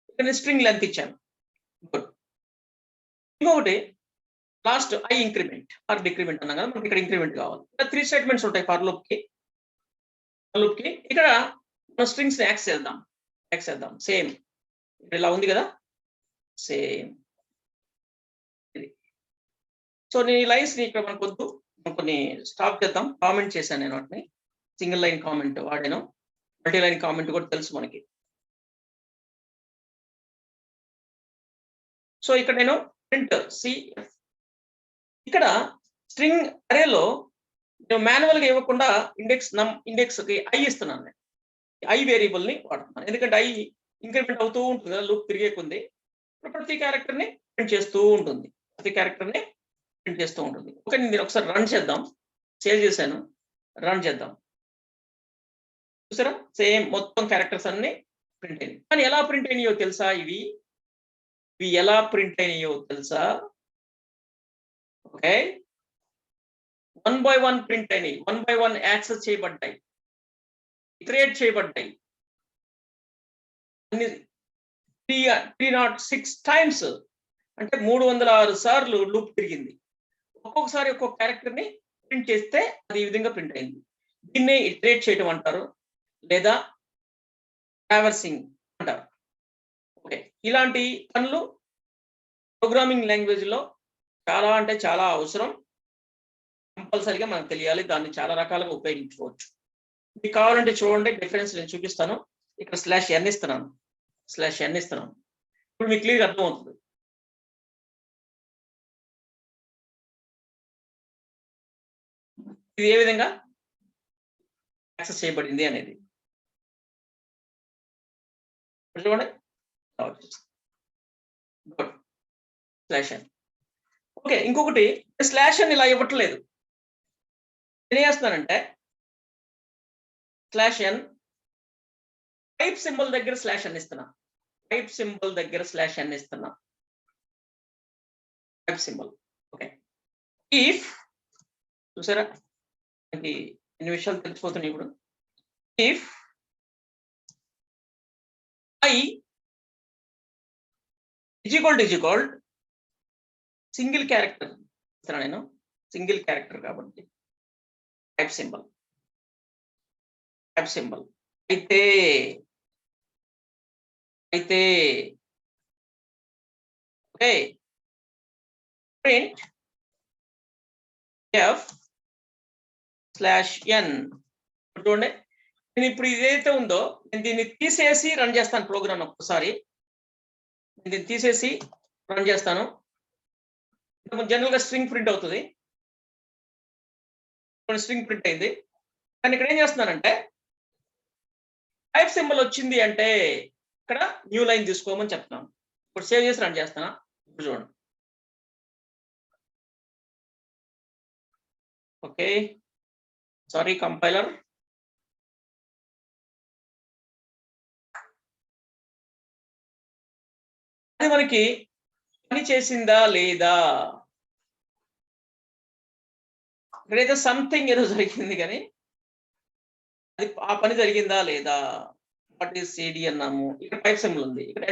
ఇక్కడ నేను స్ట్రింగ్ లెంత్ ఇచ్చాను. ఇంకొకటి last I increment are decrement అన్నాం కదా, మనకి ఇక్కడ ఇంక్రిమెంట్ కావాలి. ఇక్కడ 3 స్టేట్మెంట్స్ ఉంటాయి ఫర్ లూప్ కి. ఇక్కడ మనం స్ట్రింగ్స్ ని యాక్సెస్ చేద్దాం. సేమ్ ఇలా ఉంది కదా, సేమ్. సో నేను ఈ లైన్స్ ని ఇక్కడ మనకు వద్దు, కొన్ని స్టాప్ చేద్దాం. కామెంట్ చేశాను నేను వాటిని. సింగిల్ లైన్ కామెంట్ వాడాను, మల్టీ లైన్ కామెంట్ కూడా తెలుసు మనకి. సో ఇక్కడ నేను ప్రింట్ cf, ఇక్కడ స్ట్రింగ్ అరేలో నేను మాన్యువల్ గా ఇవ్వకుండా ఇండెక్స్ కి ఐ ఇస్తున్నాను. నేను ఐ వేరియబుల్ ని వాడుతున్నాను, ఎందుకంటే ఐ ఇంక్రిమెంట్ అవుతూ ఉంటుంది కదా లూప్ తిరిగే కొంది. ప్రతి క్యారెక్టర్ ని ప్రింట్ చేస్తూ ఉంటుంది. ఓకే, నేను ఒకసారి రన్ చేద్దాం. సేవ్ చేశాను, రన్ చేద్దాం. చూసారా, సేమ్ మొత్తం క్యారెక్టర్స్ అన్ని ప్రింట్ అయినాయి. కానీ ఎలా ప్రింట్ అయినాయో తెలుసా? ఇవి ఎలా ప్రింట్ అయినాయో తెలుసా? ఓకే, 1 by 1 ప్రింట్ అయినాయి, 1 by 1 యాక్సెస్ చేయబడ్డాయి, క్రియేట్ చేయబడ్డాయి. 306 టైమ్స్ అంటే 306 సార్లు లూప్ తిరిగింది. ఒక్కొక్కసారి ఒక్కొక్క క్యారెక్టర్ ని ప్రింట్ చేస్తే అది ఈ విధంగా ప్రింట్ అయింది. దీన్ని ఇటరేట్ చేయడం అంటారు, లేదా ట్రావర్సింగ్ అంటారు. ఓకే, ఇలాంటి పనులు ప్రోగ్రామింగ్ లాంగ్వేజ్ లో చాలా అంటే చాలా అవసరం. కంపల్సరీగా మనకు తెలియాలి. దాన్ని చాలా రకాలుగా ఉపయోగించుకోవచ్చు. మీకు కావాలంటే చూడండి, డిఫరెన్స్ నేను చూపిస్తాను. ఇక్కడ /n ఇస్తున్నాను. ఇప్పుడు మీకు క్లియర్గా అర్థమవుతుంది. ఇది ఏ విధంగా యాక్సెస్ చేయబడింది అనేది చూడండి. /n. ఓకే, ఇంకొకటి /n ఇలా ఇవ్వట్లేదు. నేనేం చేస్తున్నానంటే /n టైప్ సింబల్ దగ్గర /n ఇస్తున్నా. Type symbol. ఓకే, ఇఫ్ చూసారా, మనకి ఎన్ని విషయాలు తెలిసిపోతున్నాయి ఇప్పుడు. If I is equal single character ఇస్తాను నేను, సింగిల్ క్యారెక్టర్ కాబట్టి టైప్ సింబల్ అయితే ఓకే ప్రింట్ f/n. చూడండి, నేను ఇప్పుడు ఇదైతే ఉందో నేను దీన్ని తీసేసి రన్ చేస్తాను ప్రోగ్రామ్. ఒక్కసారి దీన్ని తీసేసి రన్ చేస్తాను. జనరల్ గా స్ట్రింగ్ ప్రింట్ అవుతుంది, స్ట్రింగ్ ప్రింట్ అయింది. కానీ ఇక్కడ ఏం చేస్తున్నానంటే టైప్ సింబల్ వచ్చింది అంటే ఇక్కడ న్యూ లైన్ తీసుకోమని చెప్తున్నాను. ఇప్పుడు సేవ్ చేసి రన్ చేస్తాను. ఇప్పుడు చూడండి, ఓకే సారీ కంపైలర్. అది మనకి పని చేసిందా లేదా, ఇక్కడైతే సంథింగ్ ఏదో జరిగింది కానీ అది ఆ పని జరిగిందా లేదా. వాట్ ఈస్ సిడి అన్నాము, ఇక్కడ టైప్ సింబల్ ఉంది, ఇక్కడ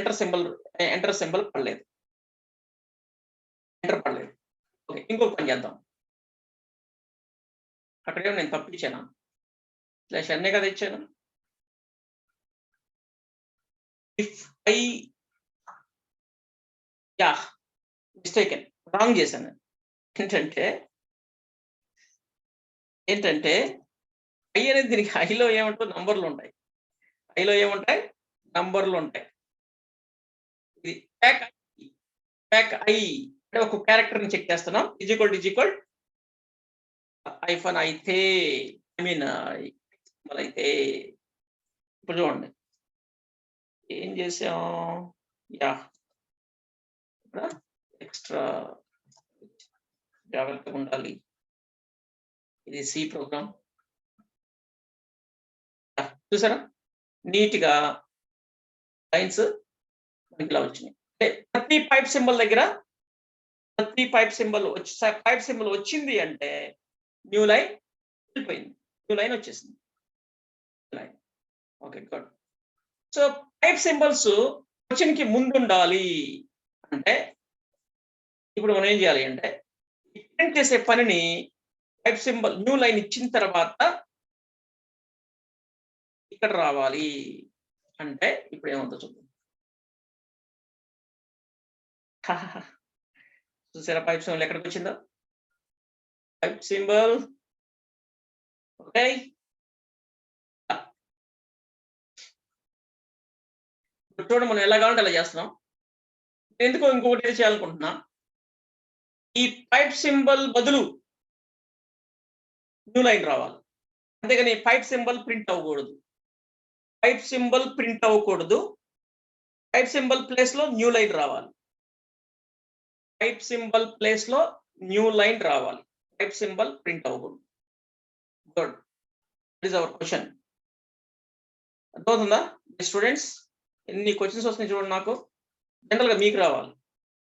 ఎంటర్ సింబల్ పడలేదు. ఓకే, ఇంకొక పని చేద్దాం. అక్కడేమో నేను తప్పించాను, /n కదా ఇచ్చాను. ఇఫ్ ఐ మిస్టేకెన్, రాంగ్ చేశాను. ఏంటంటే ఐ అనేది దీనికి ఐలో ఏమంటాయి, నంబర్లు ఉంటాయి. ఇది ప్యాక్ ఐ అంటే ఒక క్యారెక్టర్ ని చెక్ చేస్తున్నాం. ఈజ్ ఈక్వల్ ఐఫన్ అయితే అయితే ఇప్పుడు చూడండి ఏం చేసాం. ఎక్స్ట్రా జాగ్రత్తగా ఉండాలి. ఇది సి ప్రోగ్రామ్ చూసారా, నీట్ గా లైన్స్ ఇలా వచ్చినాయి. ప్రతి పైప్ సింబల్ వచ్చింది అంటే న్యూ లైన్ వెళ్ళిపోయింది, న్యూ లైన్ వచ్చేసింది. Okay good. So pipe symbols question కి ముందు ఉండాలి అంటే ఇప్పుడు మనం ఏం చేయాలి అంటే ప్రింట్ చేసే పనిని టైప్ సింబల్ న్యూ లైన్ ఇచ్చిన తర్వాత ఇక్కడ రావాలి అంటే ఇప్పుడు ఏమవుతుందో చూద్దాం. చూసారా పైప్ సింబల్ ఎక్కడికి వచ్చిందో, పైప్ సింబల్. ఓకే, చూడండి మనం ఎలా కావాలంటే అలా చేస్తున్నాం. ఎందుకో ఇంకొకటి చేయాలనుకుంటున్నా, ఈ పైప్ సింబల్ బదులు న్యూ లైన్ రావాలి, అంతేగాని పైప్ సింబల్ ప్రింట్ అవ్వకూడదు. పైప్ సింబల్ ప్లేస్ లో న్యూ లైన్ రావాలి. పైప్ సింబల్ ప్రింట్ అవ్వకూడదు. Good, that is our question. అర్థమవుతుందా స్టూడెంట్స్? ఎన్ని క్వశ్చన్స్ వస్తున్నాయి చూడండి. నాకు జనరల్ గా మీకు రావాలి.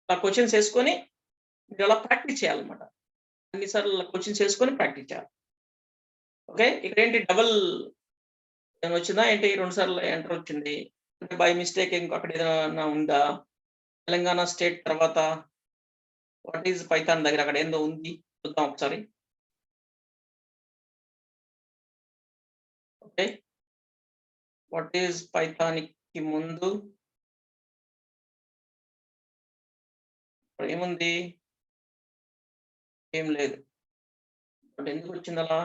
ఆ క్వశ్చన్స్ వేసుకొని మీరు అలా ప్రాక్టీస్ చేయాలన్నమాట. అన్నిసార్లు క్వశ్చన్స్ వేసుకొని ప్రాక్టీస్ చేయాలి. ఓకే, ఇక్కడ ఏంటి డబుల్ వచ్చిందా ఏంటి, 2 సార్లు ఎంటర్ వచ్చింది అంటే బై మిస్టేక్ అక్కడ ఏదైనా ఉందా? తెలంగాణ స్టేట్ తర్వాత వాట్ ఈజ్ పైథాన్ దగ్గర అక్కడ ఏందో ఉంది, చూద్దాం ఒకసారి. ఓకే, వాట్ ఈజ్ పైథాన్ కి ముందు ఏముంది? ఏం లేదు. బట్ ఎందుకు వచ్చింది అలా?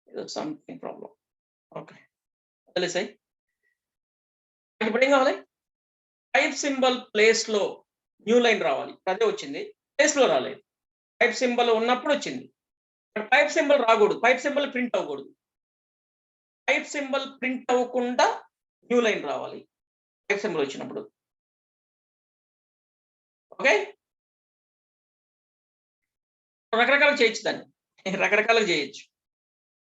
ఏదో సంథింగ్ ప్రాబ్లం. ఓకే, తెలిసాయి. ఇప్పుడు ఏం కావాలి? టైప్ సింబల్ ప్లేస్ లో న్యూ లైన్ రావాలి. అదే వచ్చింది, ప్లేస్ లో రాలేదు. టైప్ సింబల్ ఉన్నప్పుడు వచ్చింది. టైప్ సింబల్ రాకూడదు, టైప్ సింబల్ ప్రింట్ అవ్వకూడదు. టైప్ సింబల్ ప్రింట్ అవ్వకుండా న్యూ లైన్ రావాలి టైప్ సింబల్ వచ్చినప్పుడు. ఓకే, రకరకాలు చేయొచ్చు, దాన్ని రకరకాలుగా చేయొచ్చు.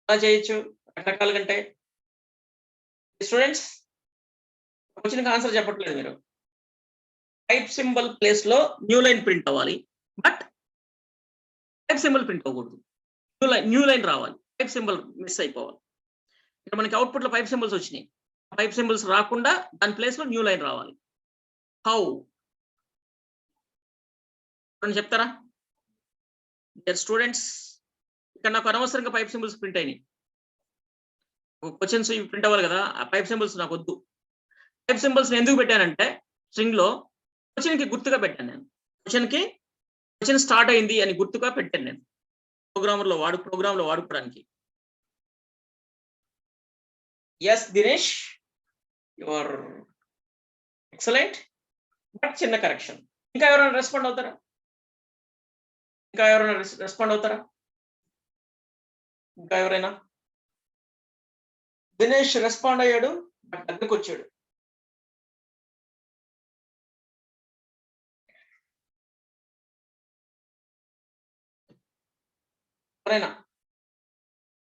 ఎలా చేయొచ్చు రకరకాలుగా అంటే? స్టూడెంట్స్ క్వశ్చన్కి ఆన్సర్ చెప్పట్లేదు మీరు. టైప్ సింబల్ ప్లేస్ లో న్యూ లైన్ ప్రింట్ అవ్వాలి, బట్ టైప్ సింబల్ ప్రింట్ అవ్వకూడదు. న్యూ లైన్ రావాలి, టైప్ సింబల్ మిస్ అయిపోవాలి. ఇక్కడ మనకి అవుట్పుట్ లో పైప్ సింబల్స్ వచ్చినాయి, పైప్ సింబల్స్ రాకుండా దాని ప్లేస్ లో న్యూ లైన్ రావాలి. హౌ? చెప్తారా? డియర్ స్టూడెంట్స్, ఇక్కడ నాకు అనవసరంగా పైప్ సింబల్స్ ప్రింట్ అయినాయి. క్వశ్చన్స్ ఇవి ప్రింట్ అవ్వాలి కదా, ఆ పైప్ సింబల్స్ నాకు వద్దు. పైప్ సింబల్స్ ఎందుకు పెట్టానంటే స్ట్రింగ్ లో క్వశ్చన్ కి గుర్తుగా పెట్టాను నేను. క్వశ్చన్ స్టార్ట్ అయింది అని గుర్తుగా పెట్టాను నేను ప్రోగ్రామ్ లో వాడుకోవడానికి. Yes Dinesh, your excellent, but చిన్న కరెక్షన్. ఇంకా ఎవరైనా రెస్పాండ్ అవుతారా? ఇంకా ఎవరైనా? దినేష్ రెస్పాండ్ అయ్యాడు, బట్ దగ్గరికి వచ్చాడు. ఎవరైనా?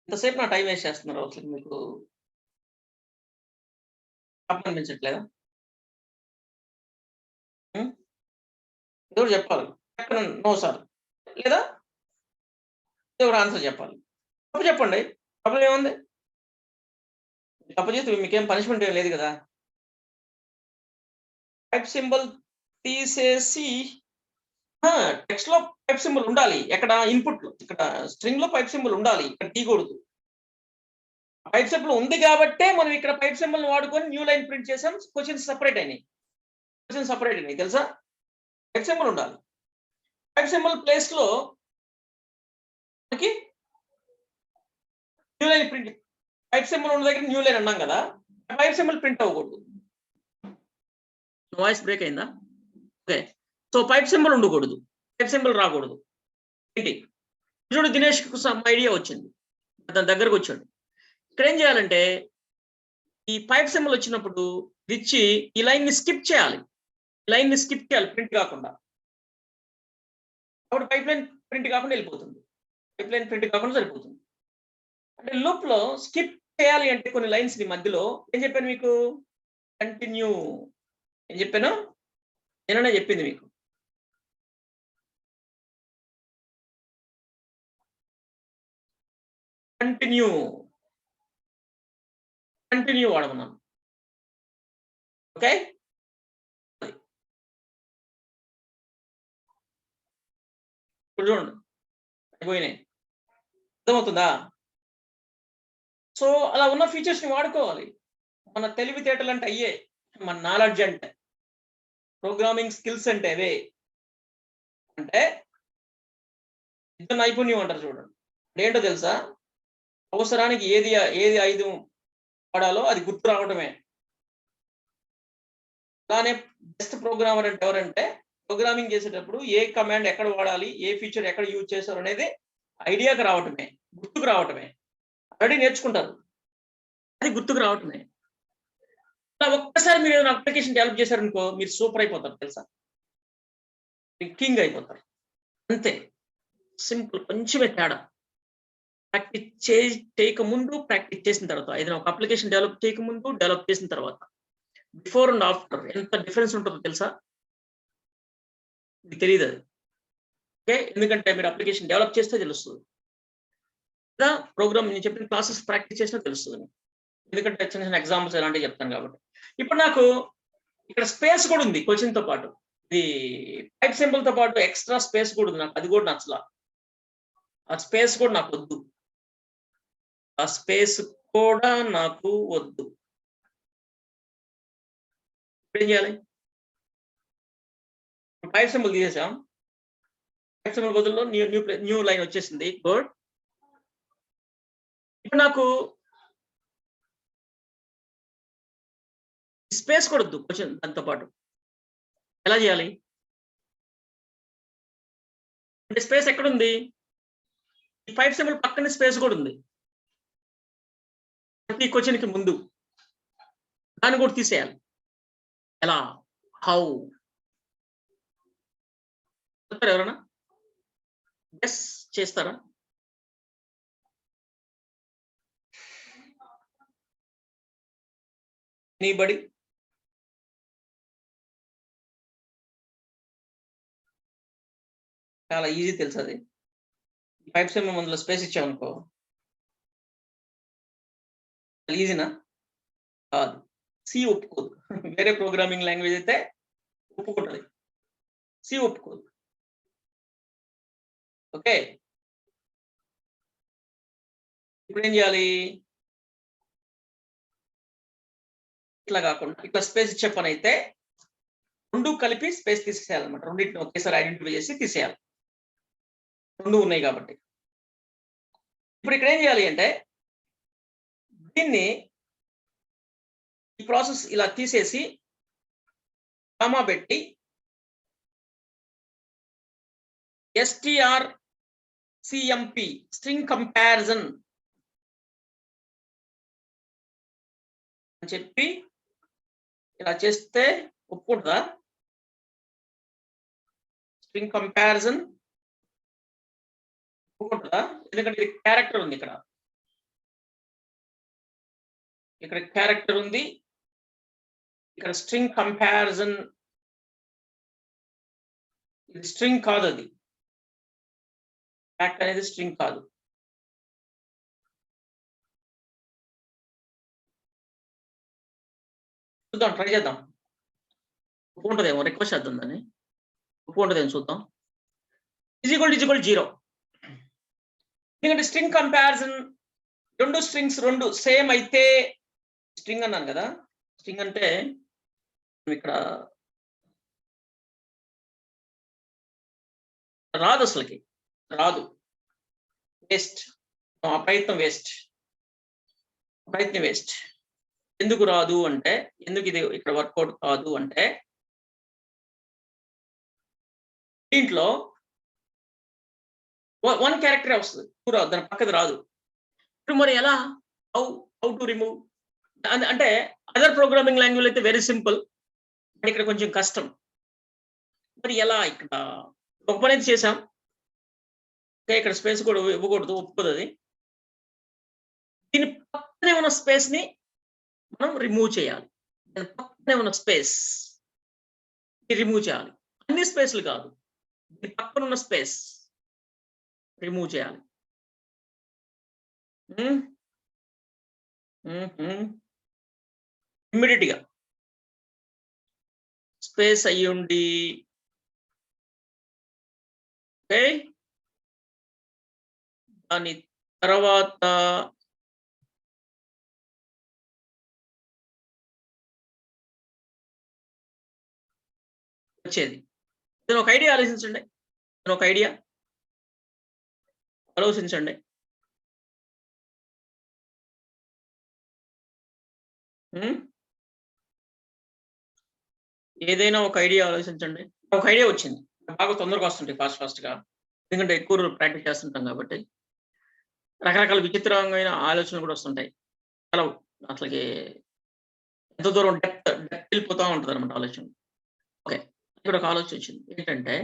ఇంతసేపు నా టైం వేస్ట్ చేస్తున్నారు, అసలు మీకు అనిపించట్లేదా? ఎవరు చెప్పాలి? నో సార్ లేదా ఎవరు ఆన్సర్ చెప్పాలి? తప్పు చెప్పండి, తప్పు ఏముంది? తప్పు చేస్తే మీకేం పనిష్మెంట్ ఏం లేదు కదా. టైప్ సింబల్ తీసేసి టెక్స్ట్ లో పైప్ సింబల్ ఉండాలి. ఎక్కడ? ఇన్పుట్ లో, ఇక్కడ స్ట్రింగ్ లో పైప్ సింబల్ ఉండాలి, ఇక్కడ తీయకూడదు. పైప్ సింబల్ ఉంది కాబట్టే మనం ఇక్కడ పైప్ సింబల్ వాడుకొని న్యూ లైన్ ప్రింట్ చేసాం. క్వశ్చన్ సపరేట్ అయినాయి తెలుసా? పైప్ సింబల్ ఉండాలి. పైప్ సింబల్ ప్లేస్ లో మనకి new line print, pipe symbol ఉన్న దగ్గర న్యూ లైన్ అన్నాం కదా, పైప్ సింబల్ ప్రింట్ అవ్వకూడదు. వాయిస్ బ్రేక్ అయిందా? ఓకే, సో పైప్ సింబల్ ఉండకూడదు, పైప్ సింబల్ రాకూడదు. ఏంటి చూడు, దినేష్ కు సమ్ ఐడియా వచ్చింది, దాని దగ్గరకు వచ్చాడు. ఇక్కడ ఏం చేయాలంటే ఈ పైప్ సింబల్ వచ్చినప్పుడు ఇచ్చి ఈ లైన్ ని స్కిప్ చేయాలి, ప్రింట్ కాకుండా. అప్పుడు పైప్ లైన్ ప్రింట్ కాకుండా వెళ్ళిపోతుంది, సరిపోతుంది. అంటే లూప్ లో స్కిప్ చేయాలి అంటే కొన్ని లైన్స్ ని మధ్యలో ఏం చెప్పాను మీకు? కంటిన్యూ. ఏం చెప్పాను? నేననే చెప్పింది మీకు. కంటిన్యూ వాడమన్నాను. ఓకే, ఇప్పుడు చూడండి అయిపోయినాయి. అర్థమవుతుందా? సో అలా ఉన్న ఫీచర్స్ ని వాడుకోవాలి. మన తెలివితేటలు అంటే అయ్యే, మన నాలెడ్జ్ అంటే, ప్రోగ్రామింగ్ స్కిల్స్ అంటే అవే. అంటే యుద్ధ నైపుణ్యం అంటారు చూడండి. ఏంటో తెలుసా? అవసరానికి ఏది 5 వాడాలో అది గుర్తు రావడమే. అలానే బెస్ట్ ప్రోగ్రామర్ అంటే ఎవరంటే ప్రోగ్రామింగ్ చేసేటప్పుడు ఏ కమాండ్ ఎక్కడ వాడాలి, ఏ ఫీచర్ ఎక్కడ యూజ్ చేస్తారు అనేది ఐడియాకి రావటమే, గుర్తుకు రావటమే. ఆల్రెడీ నేర్చుకుంటారు, అది గుర్తుకు రావటమే. అలా ఒక్కసారి మీరు ఏదైనా అప్లికేషన్ డెవలప్ చేశారనుకో, మీరు సూపర్ అయిపోతారు తెలుసా, కింగ్ అయిపోతారు. అంతే సింపుల్. కొంచెమే తేడా. ప్రాక్టీస్ చేయకముందు, ప్రాక్టీస్ చేసిన తర్వాత, ఏదైనా ఒక అప్లికేషన్ డెవలప్ చేయకముందు, డెవలప్ చేసిన తర్వాత, బిఫోర్ అండ్ ఆఫ్టర్ ఎంత డిఫరెన్స్ ఉంటుందో తెలుసా? మీకు తెలియదు అది. ఓకే, ఎందుకంటే మీరు అప్లికేషన్ డెవలప్ చేస్తే తెలుస్తుంది, లేదా ప్రోగ్రామ్ నేను చెప్పిన క్లాసెస్ ప్రాక్టీస్ చేసినా తెలుస్తుంది. ఎందుకంటే చిన్న చిన్న ఎగ్జాంపుల్స్ ఎలాంటివి చెప్తాను కాబట్టి. ఇప్పుడు నాకు ఇక్కడ స్పేస్ కూడా ఉంది క్వశ్చన్ తో పాటు, ఇది టైప్ సింబల్ తో పాటు ఎక్స్ట్రా స్పేస్ కూడా ఉంది. నాకు అది కూడా నచ్చలా. ఆ స్పేస్ కూడా నాకు వద్దు, ఇప్పుడు ఏం చేయాలి? టైప్ సింబల్ తీసేసాం, టైప్ సింబల్ బదులు న్యూ లైన్ వచ్చేసింది. గుడ్. ఇప్పుడు నాకు స్పేస్ కూడా వద్దు క్వశ్చన్ దాంతో పాటు. ఎలా చేయాలి అంటే స్పేస్ ఎక్కడుంది? ఈ పైప్ సింబల్ పక్కనే స్పేస్ కూడా ఉంది ప్రతి క్వశ్చన్ కి ముందు, దాన్ని కూడా తీసేయాలి. ఎలా? హౌ? చెప్తారా ఎవరైనా? గెస్ చేస్తారా? ఎనీబడి? చాలా ఈజీ తెలుసు అది. పైప్ సింబల్ ముందులో స్పేస్ ఇచ్చామనుకో, ఈజీనా? కాదు. సి ఒప్పుకోదు. వేరే ప్రోగ్రామింగ్ లాంగ్వేజ్ అయితే ఒప్పుకుంటది, సి ఒప్పుకోదు. ఓకే, ఇప్పుడు ఏం చేయాలి? ఇట్లా కాకుండా ఇట్లా స్పేస్ ఇచ్చే పని అయితే రెండు కలిపి స్పేస్ తీసేయాలన్నమాట. రెండింటిని ఒకేసారి ఐడెంటిఫై చేసి తీసేయాలి, రెండు ఉన్నాయి కాబట్టి. ఇప్పుడు ఇక్కడ ఏం చేయాలి అంటే దీన్ని ఈ ప్రాసెస్ ఇలా తీసేసి కామా పెట్టి strcmp స్ట్రింగ్ కంపారిజన్ అని చెప్పి ఇలా చేస్తే ఒప్పుకుంటుందా? String comparison ఒప్పుకుంటుందా? ఎందుకంటే ఇది క్యారెక్టర్ ఉంది, ఇక్కడ క్యారెక్టర్ ఉంది, ఇక్కడ స్ట్రింగ్ కంపారిజన్, ఇది స్ట్రింగ్ కాదు, అది ఫ్యాక్ట్ అనేది స్ట్రింగ్ కాదు. చూద్దాం, ట్రై చేద్దాం, ఒప్పుకుంటుందేమో, రిక్వెస్ట్ చేద్దాం దాన్ని, ఒప్పుకుంటుందేమో చూద్దాం. ఈక్వల్ 0, ఎందుకంటే స్ట్రింగ్ కంపారిజన్ రెండు స్ట్రింగ్స్ రెండు సేమ్ అయితే, స్ట్రింగ్ అన్నాను కదా, స్ట్రింగ్ అంటే ఇక్కడ రాదు, అసలుకి రాదు, వేస్ట్, ఆ ప్రయత్నం వేస్ట్. ఎందుకు రాదు అంటే, ఎందుకు ఇది ఇక్కడ వర్కౌట్ కాదు అంటే, దీంట్లో 1 క్యారెక్టరే వస్తుంది, 2 రాదు, దాని పక్కది రాదు. ఇప్పుడు మరి ఎలా, హౌ టు రిమూవ్ అంటే అదర్ ప్రోగ్రామింగ్ లాంగ్వేజ్ అయితే వెరీ సింపుల్, ఇక్కడ కొంచెం కష్టం. మరి ఎలా? ఇక్కడ ఒక పని అయితే చేసాం, ఇక్కడ స్పేస్ కూడా ఇవ్వకూడదు, ఒప్పుకోదు అది. దీని పక్కనే ఉన్న స్పేస్ ని మనం రిమూవ్ చేయాలి, దాని పక్కనే ఉన్న స్పేస్ రిమూవ్ చేయాలి, అన్ని స్పేస్లు కాదు, దీని పక్కన ఉన్న స్పేస్ రిమూవ్ చేయాలి. ఇమ్మీడియట్ గా స్పేస్ అయ్యుండి, ఓకే, దాని తర్వాత వచ్చేది. నేను ఒక ఐడియా ఆలోచించండి, ఆలోచించండి. ఏదైనా ఒక ఐడియా ఆలోచించండి. ఒక ఐడియా వచ్చింది, బాగా తొందరగా వస్తుంటాయి, ఫాస్ట్ గా, ఎందుకంటే ఎక్కువ రోజులు ప్రాక్టీస్ చేస్తుంటాం కాబట్టి రకరకాల విచిత్రమైన ఆలోచనలు కూడా వస్తుంటాయి. అలా అసలుకి ఎంత దూరం డెప్త్ వెళ్ళిపోతూ ఉంటుంది అనమాట ఆలోచన. ఓకే, ఇక్కడ ఒక ఆలోచన వచ్చింది, ఏంటంటే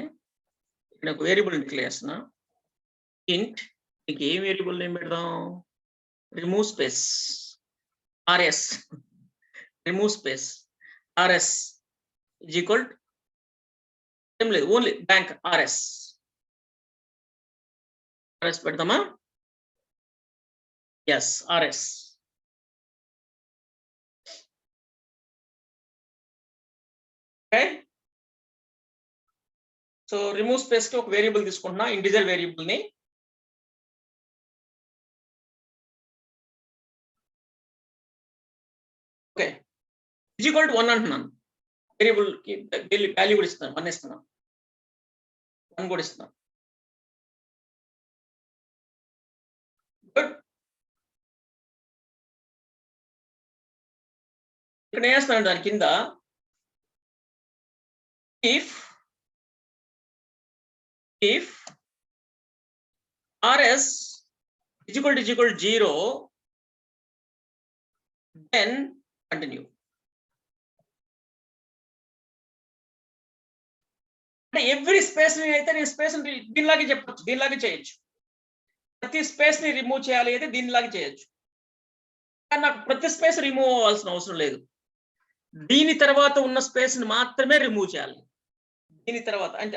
ఇక్కడ ఒక వేరియబుల్ డిక్లేర్ చేస్తున్నా, ఇంట్, నీకు ఏ వేరియబుల్ నేమ్ పెడదాం? Remove space RS, remove space RS is equal to ఏం లేదు, ఓన్లీ బ్యాంక్ RS పెడతామా? Yes, RS. Okay, so remove space కి ఒక వేరియబుల్ తీసుకుంటున్నా, ఇంటిజర్ వేరియబుల్ ని. ఓకే, ఇజ్ ఈక్వల్ టు 1 అంటున్నాను, వేరియబుల్ కి వాల్యూ కూడా ఇస్తున్నాను, 1 ఇస్తున్నాను, 1 కూడా ఇస్తున్నాను. గుడ్, ఇక్కడ ఏం చేస్తున్నాను, దాని కింద if RS is equal to 0, then continue. అంటే ఎవ్రీ స్పేస్ ని అయితే నేను స్పేస్ దీనిలాగే చెప్పొచ్చు, దీనిలాగే చేయొచ్చు. ప్రతి స్పేస్ ని రిమూవ్ చేయాలి అయితే దీనిలాగే చేయొచ్చు, కానీ నాకు ప్రతి స్పేస్ రిమూవ్ అవ్వాల్సిన అవసరం లేదు. దీని తర్వాత ఉన్న స్పేస్ ని మాత్రమే రిమూవ్ చేయాలి. దీని తర్వాత అంటే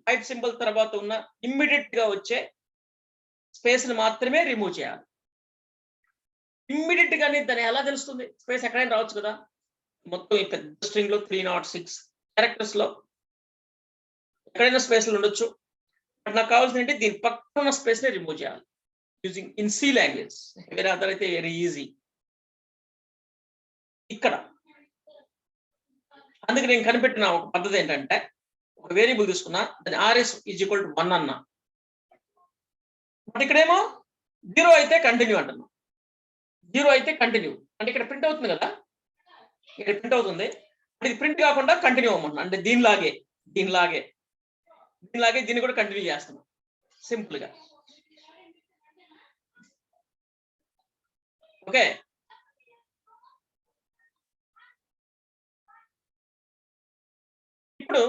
టైప్ సింబల్ తర్వాత ఉన్న ఇమ్మీడియట్ గా వచ్చే స్పేస్ ని మాత్రమే రిమూవ్ చేయాలి. ఇమ్మీడియట్ గానే దాన్ని ఎలా తెలుస్తుంది? స్పేస్ ఎక్కడైనా రావచ్చు కదా, మొత్తం ఈ పెద్ద స్ట్రింగ్ లో 306 క్యారెక్టర్స్ లో ఎక్కడైనా స్పేస్లు ఉండొచ్చు. బట్ నాకు కావాల్సింది ఏంటి, దీని పక్కన ఉన్న స్పేస్ ని రిమూవ్ చేయాలి యూజింగ్ ఇన్ సి లాంగ్వేజ్. వేరే అదర్ అయితే వెరీ ఈజీ. ఇక్కడ అందుకే నేను కనిపెట్టిన ఒక పద్ధతి ఏంటంటే, ఒక వేరియబుల్ తీసుకున్నా, దాని ఆర్ఎస్ ఈజ్ ఈక్వల్ టు 1 అన్నా. బట్ ఇక్కడేమో 0 అయితే కంటిన్యూ అంటున్నా. 0 అయితే కంటిన్యూ అంటే ఇక్కడ ప్రింట్ అవుతుంది కదా, ఇక్కడ ప్రింట్ అవుతుంది. ఇది ప్రింట్ కాకుండా కంటిన్యూ అవ్వమంటున్నా. అంటే దీనిలాగే దీన్ని కూడా కంటిన్యూ చేస్తున్నాం సింపుల్ గా. ఓకే, ఇప్పుడు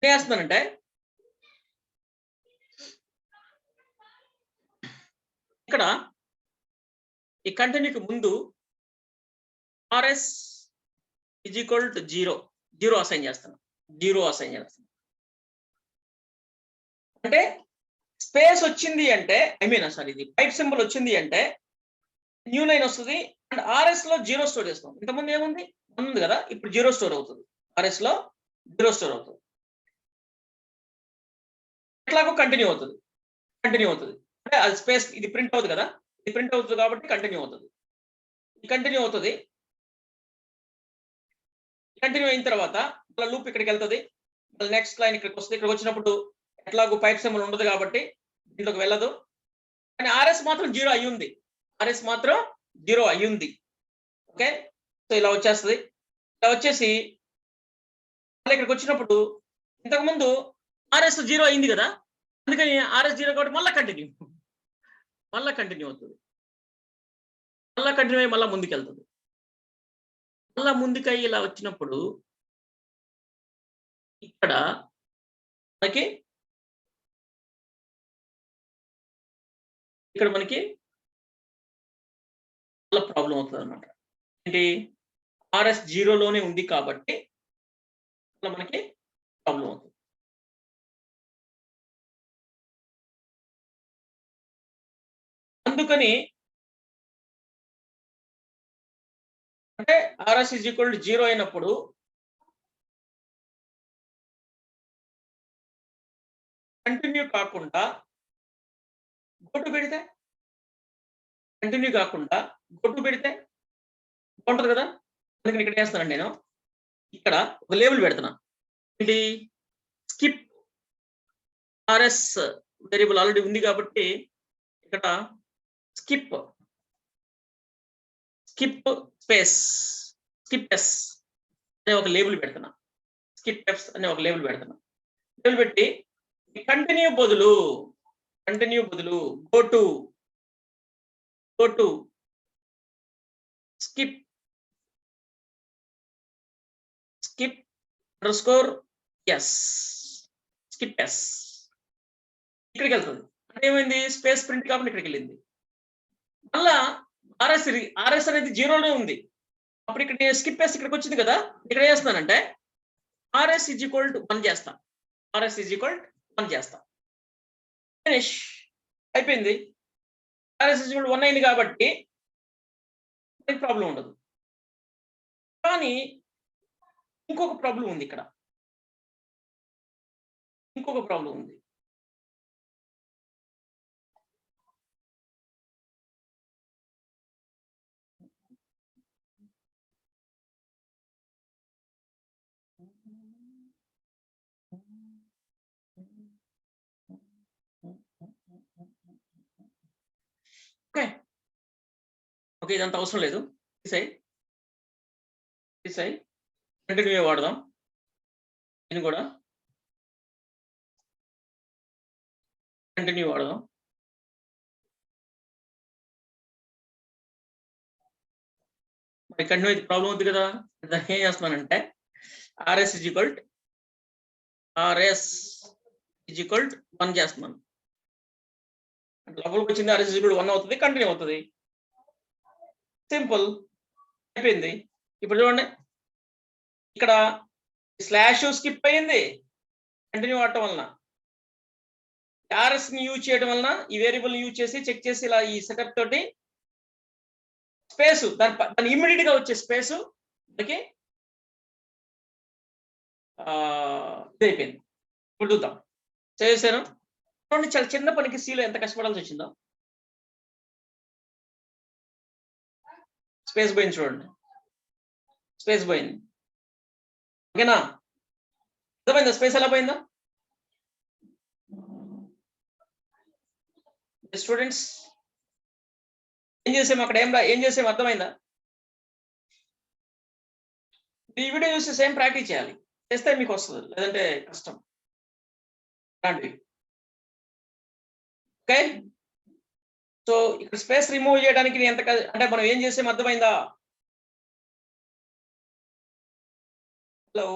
ఏం చేస్తున్నానంటే, ఇక్కడ ఈ కంటిన్యూకి ముందు RS is equal to 0 assign చేస్తాను. 0 అసైన్ చేస్తాను అంటే స్పేస్ వచ్చింది అంటే, ఇది పైప్ సింబల్ వచ్చింది అంటే న్యూ లైన్ వస్తుంది. అండ్ ఆర్ఎస్ లో 0 స్టోర్ చేస్తాం. ఇంతకుముందు ఏముంది, 1 ఉంది కదా, ఇప్పుడు 0 స్టోర్ అవుతుంది. ఆర్ఎస్ లో 0 స్టోర్ అవుతుంది. ఎట్లాగో కంటిన్యూ అవుతుంది అంటే అది స్పేస్, ఇది ప్రింట్ అవుతుంది కదా, ఇది ప్రింట్ అవుతుంది కాబట్టి కంటిన్యూ అవుతుంది. కంటిన్యూ అయిన తర్వాత మళ్ళీ లూప్ ఇక్కడికి వెళ్తుంది, మళ్ళీ నెక్స్ట్ లైన్ ఇక్కడికి వస్తుంది. ఇక్కడికి వచ్చినప్పుడు ఎట్లాగో పైప్ సింబల్ ఉండదు కాబట్టి దీంట్లోకి వెళ్ళదు. కానీ ఆర్ఎస్ మాత్రం 0 అయ్యింది. ఓకే, సో ఇలా వచ్చేస్తుంది. ఇలా వచ్చేసి మళ్ళీ ఇక్కడికి వచ్చినప్పుడు ఇంతకుముందు ఆర్ఎస్ 0 అయింది కదా, అందుకని ఆర్ఎస్ 0 కాబట్టి మళ్ళీ కంటిన్యూ అవుతుంది. కంటిన్యూ అయ్యి మళ్ళీ ముందుకెళ్తుంది. ముందుకై ఇలా వచ్చినప్పుడు ఇక్కడ మనకి ప్రాబ్లం అవుతుంది అనమాట. ఏంటి, ఆర్ఎస్ 0లోనే ఉంది కాబట్టి మనకి ప్రాబ్లం అవుతుంది. అందుకని అంటే ఆర్ఎస్ ఈజ్ ఈక్వల్ టు 0 అయినప్పుడు కంటిన్యూ కాకుండా గోటు పెడితే బాగుంటుంది కదా. అందుకని ఇక్కడ చేస్తానండి, నేను ఇక్కడ ఒక లేబుల్ పెడుతున్నా. ఏంటి, స్కిప్ ఆర్ఎస్ వేరియబుల్ ఆల్రెడీ ఉంది కాబట్టి ఇక్కడ స్కిప్ స్పేస్ స్కిప్ ఎస్ అనే ఒక లేబుల్ పెడుతున్నా. లేబుల్ పెట్టి కంటిన్యూ బదులు go to skip underscore S ఇక్కడికి వెళ్తుంది. అంటే ఏమైంది, స్పేస్ ప్రింట్ కాబట్టి ఇక్కడికి వెళ్ళింది. మళ్ళా ఆర్ఎస్ అనేది 0లోనే ఉంది. అప్పుడు ఇక్కడ స్కిప్ ఎస్ ఇక్కడికి వచ్చింది కదా, ఇక్కడ చేస్తున్నానంటే ఆర్ఎస్ ఈజ్ ఈక్వల్ టు 1 చేస్తా. ఫినిష్ అయిపోయింది. ఆర్ఎస్ ఈజ్ ఈక్వల్ టు 1 అయింది కాబట్టి ప్రాబ్లం ఉండదు. కానీ ఇంకొక ప్రాబ్లం ఉంది. ఇక్కడ ఓకే, ఇదంతా అవసరం లేదు. తీసేయ్ కంటిన్యూ వాడదాం. దీన్ని కూడా కంటిన్యూ వాడదాం. మరి కంటిన్యూ అయితే ప్రాబ్లం అవుతుంది కదా. దానికి ఏం చేస్తున్నానంటే ఆర్ఎస్ ఈజ్ ఈక్వల్ టు 1 చేస్తున్నాను. లోపలికి వచ్చింది, ఆర్ఎస్ ఈజ్ ఈక్వల్ టు 1 అవుతుంది, కంటిన్యూ అవుతుంది. సింపుల్ అయిపోయింది. ఇప్పుడు చూడండి, ఇక్కడ స్లాష్ స్కిప్ అయ్యింది కంటిన్యూ వాడటం వలన. ఆర్ఎస్ ని యూజ్ చేయడం వలన, ఈ వేరియబుల్ యూజ్ చేసి చెక్ చేసి ఇలా ఈ సెటప్ తోటి స్పేస్ దాని ఇమ్మీడియట్ గా వచ్చే స్పేస్ మనకి ఇదైపోయింది. ఇప్పుడు చూద్దాం. చేశాను. చూడండి చాలా చిన్న పనికి సిలో ఎంత కష్టపడాల్సి వచ్చిందో. స్పేస్ పోయింది చూడండి. స్పేస్ పోయింది. ఓకేనా? అర్థమైందా స్పేస్ ఎలా పోయిందా? స్టూడెంట్స్ ఏం చేసాము అక్కడ ఏం చేసాము అర్థమైందా? ఈ వీడియో చూసి సేమ్ ప్రాక్టీస్ చేయాలి. చేస్తే మీకు వస్తుంది, లేదంటే కష్టం. అలాంటివి. ఓకే, సో ఇక్కడ స్పేస్ రిమూవ్ చేయడానికి ఎంత అంటే మనం ఏం చేసాం అర్థమైందా? హలో,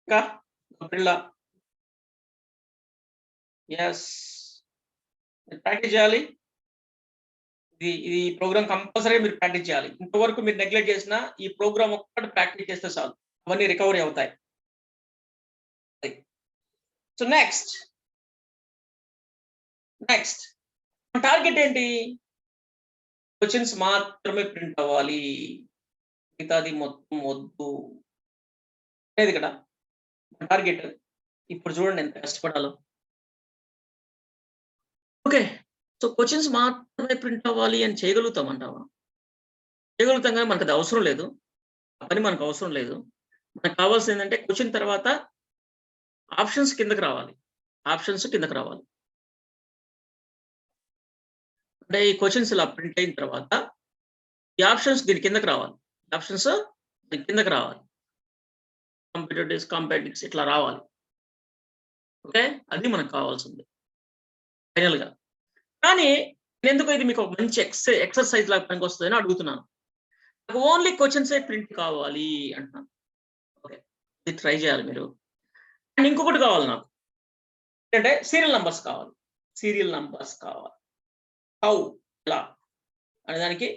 ఇంకా ఎస్, ప్రాక్టీస్ చేయాలి. ఇది ప్రోగ్రామ్ కంపల్సరీ మీరు ప్రాక్టీస్ చేయాలి. ఇంతవరకు మీరు నెగ్లెక్ట్ చేసిన ఈ ప్రోగ్రామ్ ఒక్కటి ప్రాక్టీస్ చేస్తే చాలు, అవన్నీ రికవరీ అవుతాయి. సో నెక్స్ట్ టార్గెట్ ఏంటి? క్వశ్చన్స్ మాత్రమే ప్రింట్ అవ్వాలి, మిగతాది మొత్తం వద్దు అనేది కదా టార్గెట్. ఇప్పుడు చూడండి ఎంత కష్టపడాలో. ఓకే, సో క్వశ్చన్స్ మాత్రమే ప్రింట్ అవ్వాలి అని చేయగలుగుతాం అంటావా? చేయగలుగుతాం, కానీ మనకు అది అవసరం లేదు. ఆ పని మనకు అవసరం లేదు. మనకు కావాల్సింది ఏంటంటే క్వశ్చన్ తర్వాత ఆప్షన్స్ కిందకి రావాలి. అంటే ఈ క్వశ్చన్స్ ఇలా ప్రింట్ అయిన తర్వాత ఈ ఆప్షన్స్ దీని కిందకి రావాలి. కంప్యూటర్ కాంపాటిక్స్ ఇట్లా రావాలి. ఓకే, అది మనకు కావాల్సింది ఫైనల్ గా. కానీ ఎందుకు ఇది మీకు ఒక మంచి ఎక్సర్సైజ్ లాగా పనికి వస్తుందని అడుగుతున్నాను. నాకు ఓన్లీ క్వశ్చన్సే ప్రింట్ కావాలి అంటున్నాను. ఓకే, ఇది ట్రై చేయాలి మీరు. అండ్ ఇంకొకటి కావాలి నాకు, ఏంటంటే సీరియల్ నంబర్స్ కావాలి. హౌ, ఎలా అనే దానికి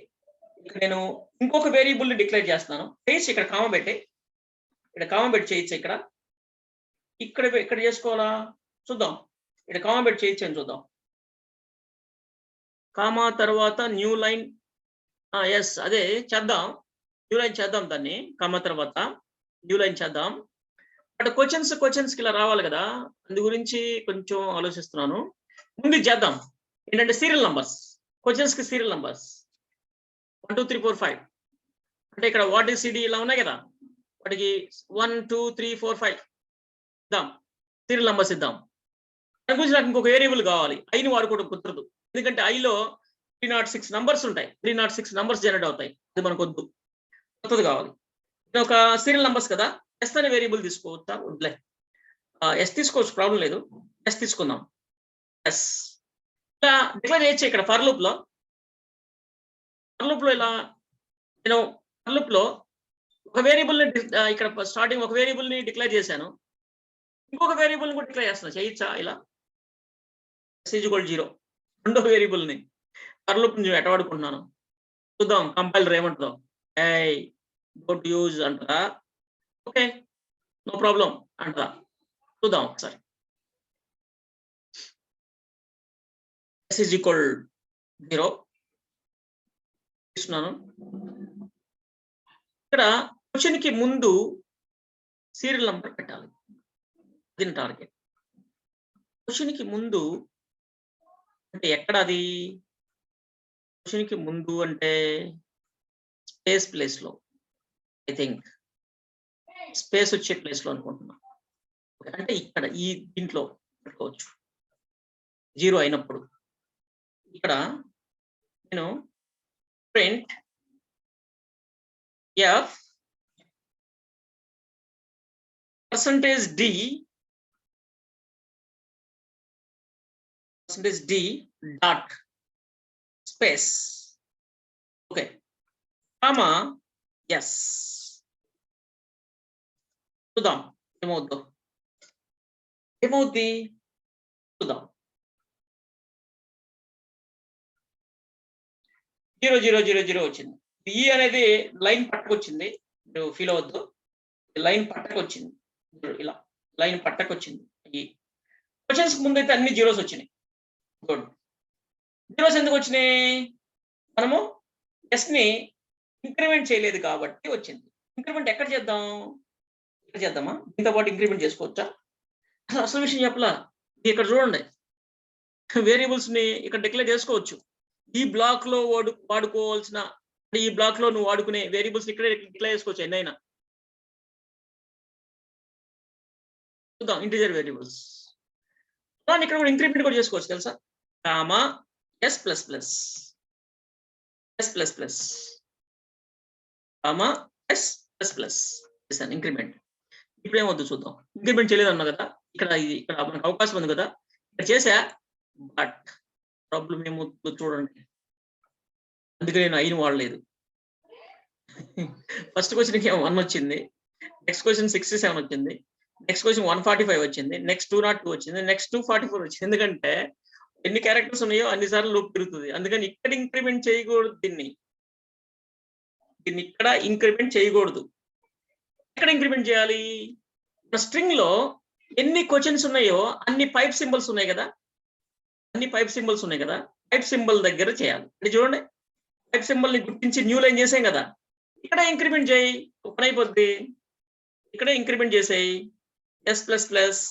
ఇక్కడ నేను ఇంకొక వేరియబుల్ ని డిక్లేర్ చేస్తున్నాను. చేయొచ్చు ఇక్కడ కామా పెట్టి, చేయొచ్చు. ఇక్కడ చేసుకోవాలా చూద్దాం. ఇక్కడ కామా పెట్టి చేయొచ్చు అని చూద్దాం. కామా తర్వాత న్యూ లైన్, ఎస్ అదే చేద్దాం. న్యూ లైన్ చేద్దాం, దాన్ని కామా తర్వాత న్యూ లైన్ చేద్దాం. బట్ క్వశ్చన్స్ కి ఇలా రావాలి కదా, అందు గురించి కొంచెం ఆలోచిస్తున్నాను. ముందు చేద్దాం ఏంటంటే సీరియల్ నంబర్స్, క్వశ్చన్స్ కి సీరియల్ నంబర్స్ 1 2 3 4 5. అంటే ఇక్కడ వాట్ ఈస్ సిడి ఇలా ఉన్నాయి కదా, వాటికి 1 2 3 4 5 ఇద్దాం, సీరియల్ నంబర్స్ ఇద్దాం. దాని గురించి నాకు ఇంకొక వేరియబుల్ కావాలి. ఐని వాడుకోవడం కుదరదు, ఎందుకంటే ఐలో 306 నంబర్స్ ఉంటాయి. 306 నంబర్స్ జనరేట్ అవుతాయి. అది మనకు వద్దు, కొత్తది కావాలి. ఇది ఒక సీరియల్ నంబర్స్ కదా, ఎస్ అనే వేరియబుల్ తీసుకోవచ్చా? వద్దులే, ఎస్ తీసుకోవచ్చు, ప్రాబ్లం లేదు. ఎస్ తీసుకుందాం. ఎస్ ఇలా డిక్లేర్ చేయొచ్చు. ఇక్కడ ఫర్ లూప్ లో ఇలా నేను ఫర్ లూప్ లో ఒక వేరియబుల్ ని ఇక్కడ స్టార్టింగ్ ఒక వేరియబుల్ ని డిక్లేర్ చేశాను, ఇంకొక వేరియబుల్ ని కూడా డిక్లేర్ చేస్తున్నా. చేయొచ్చా ఇలా? ఎస్ ఈజ్ ఈక్వల్ 0 రెండో వేరియబుల్ ని ఫర్ లూప్ నుంచి ఎట్ట వాడుకుంటున్నాను చూద్దాం. కంపైలర్ ఏమంటుందో, డోంట్ యూజ్ అంటారా? ఓకే, నో ప్రాబ్లం అంటారా? చూద్దాం ఒకసారి. ఎస్ ఈజ్ ఈక్వల్ 0 ఇస్తున్నాను. ఇక్కడ క్వశ్చన్ కి ముందు సీరియల్ నంబర్ పెట్టాలి, అది టార్గెట్. క్వశ్చన్ కి ముందు అంటే ఎక్కడ అది? క్వశ్చన్ కి ముందు అంటే స్పేస్ ప్లేస్ లో, ఐ థింక్ స్పేస్ వచ్చే ప్లేస్ లో అనుకుంటున్నా. అంటే ఇక్కడ ఈ దీంట్లో పెట్టుకోవచ్చు 0 అయినప్పుడు. ఇక్కడ నేను print f %d dot space, okay, comma S. చూద్దాం ఏమవుద్ది చూద్దాం. 0 0 0 0 వచ్చింది. ఈ అనేది లైన్ పట్టుకొచ్చింది, మీరు ఫీల్ అవ్వద్దు. లైన్ పట్టకొచ్చింది, ఇలా లైన్ పట్టకొచ్చింది. ఈ క్వశ్చన్స్ ముందైతే అన్ని జీరోస్ వచ్చినాయి. గుడ్. జీరోస్ ఎందుకు వచ్చినాయి? మనము ఎస్ని ఇంక్రిమెంట్ చేయలేదు కాబట్టి వచ్చింది. ఇంక్రిమెంట్ ఎక్కడ చేద్దాం? ఇక్కడ చేద్దామా? దీంతో పాటు ఇంక్రిమెంట్ చేసుకోవచ్చా? అసలు విషయం చెప్పలా. ఇక్కడ చూడండి, వేరియబుల్స్ ని ఇక్కడ డిక్లేర్ చేసుకోవచ్చు. ఈ బ్లాక్ లో వాడుకోవాల్సిన, ఈ బ్లాక్ లో నువ్వు వాడుకునే వేరియబుల్స్ ఇక్కడే డిక్లేర్ చేసుకోవచ్చు ఎన్నైనా. చూద్దాం, ఇంటిజర్ వేరియబుల్స్. దాన్ని ఇక్కడ కూడా ఇంక్రిమెంట్ కూడా చేసుకోవచ్చు తెలుసా? Comma S plus plus comma S plus plus చేశాను ఇంక్రిమెంట్. ఇప్పుడు ఏమొద్దు చూద్దాం. ఇంక్రిమెంట్ చేయలేదు అన్నా కదా, ఇక్కడ మనకు అవకాశం ఉంది కదా, ఇక్కడ చేసా. బట్ ప్రాబ్లం ఏమవుతుందో చూడండి. అందుకే నేను 5 వాడలేదు. ఫస్ట్ క్వశ్చన్కి 1 వచ్చింది, నెక్స్ట్ క్వశ్చన్ 67 వచ్చింది, నెక్స్ట్ క్వశ్చన్ 145 వచ్చింది, నెక్స్ట్ 202 వచ్చింది, నెక్స్ట్ 244 వచ్చింది. ఎందుకంటే ఎన్ని క్యారెక్టర్స్ ఉన్నాయో అన్నిసార్లు లూప్ తిరుగుతుంది. అందుకని ఇక్కడ ఇంక్రిమెంట్ చేయకూడదు, దీన్ని ఇక్కడ ఇంక్రిమెంట్ చేయకూడదు. ఎక్కడ ఇంక్రిమెంట్ చేయాలి? స్ట్రింగ్ లో ఎన్ని క్వశ్చన్స్ ఉన్నాయో అన్ని పైప్ సింబల్స్ ఉన్నాయి కదా, పైప్ సింబల్ దగ్గర చేయాలి. అంటే చూడండి, పైప్ సింబల్ ని గుర్తించి న్యూ లైన్ చేసాం కదా, ఇక్కడ ఇంక్రిమెంట్ చేయి, ఓపెన్ అయిపోద్ది. ఇక్కడే ఇంక్రిమెంట్ చేసేయి ఎస్ ప్లస్ ప్లస్.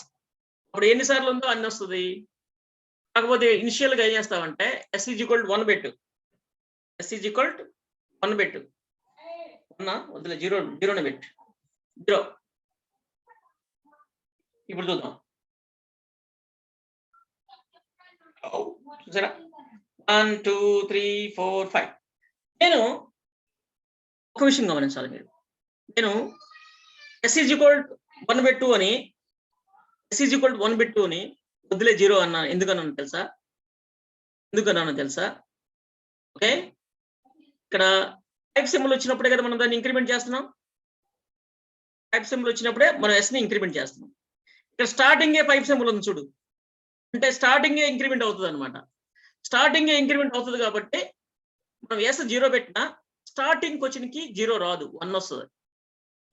అప్పుడు ఎన్నిసార్లు ఉందో అన్ని వస్తుంది. కాకపోతే ఇనిషియల్ గా ఏం చేస్తామంటే ఎస్ ఈజ్ ఈక్వల్ టు 1 పెట్టు, వద్దులే, జీరోని పెట్టు, 0. ఇప్పుడు చూద్దాం, చూసారా? 1 2 3 4 5. నేను ఒక విషయం గమనించాలి మీరు. నేను ఎస్ ఈజ్ ఈక్వల్ 1 పెట్టు అని, వద్దులే 0 అన్నా. ఎందుకన్నాను తెలుసా? ఓకే, ఇక్కడ టైప్ సింబల్ వచ్చినప్పుడే కదా మనం దాన్ని ఇంక్రిమెంట్ చేస్తున్నాం. టైప్ సింబల్ వచ్చినప్పుడే మనం ఎస్ ని ఇంక్రిమెంట్ చేస్తున్నాం. ఇక్కడ స్టార్టింగే పైప్ సింబల్ ఉంది చూడు, అంటే స్టార్టింగే ఇంక్రిమెంట్ అవుతుంది అనమాట. స్టార్టింగే ఇంక్రిమెంట్ అవుతుంది కాబట్టి మనం ఎస్ 0 పెట్టినా స్టార్టింగ్ క్వశ్చన్ కి 0 రాదు, 1 వస్తుంది.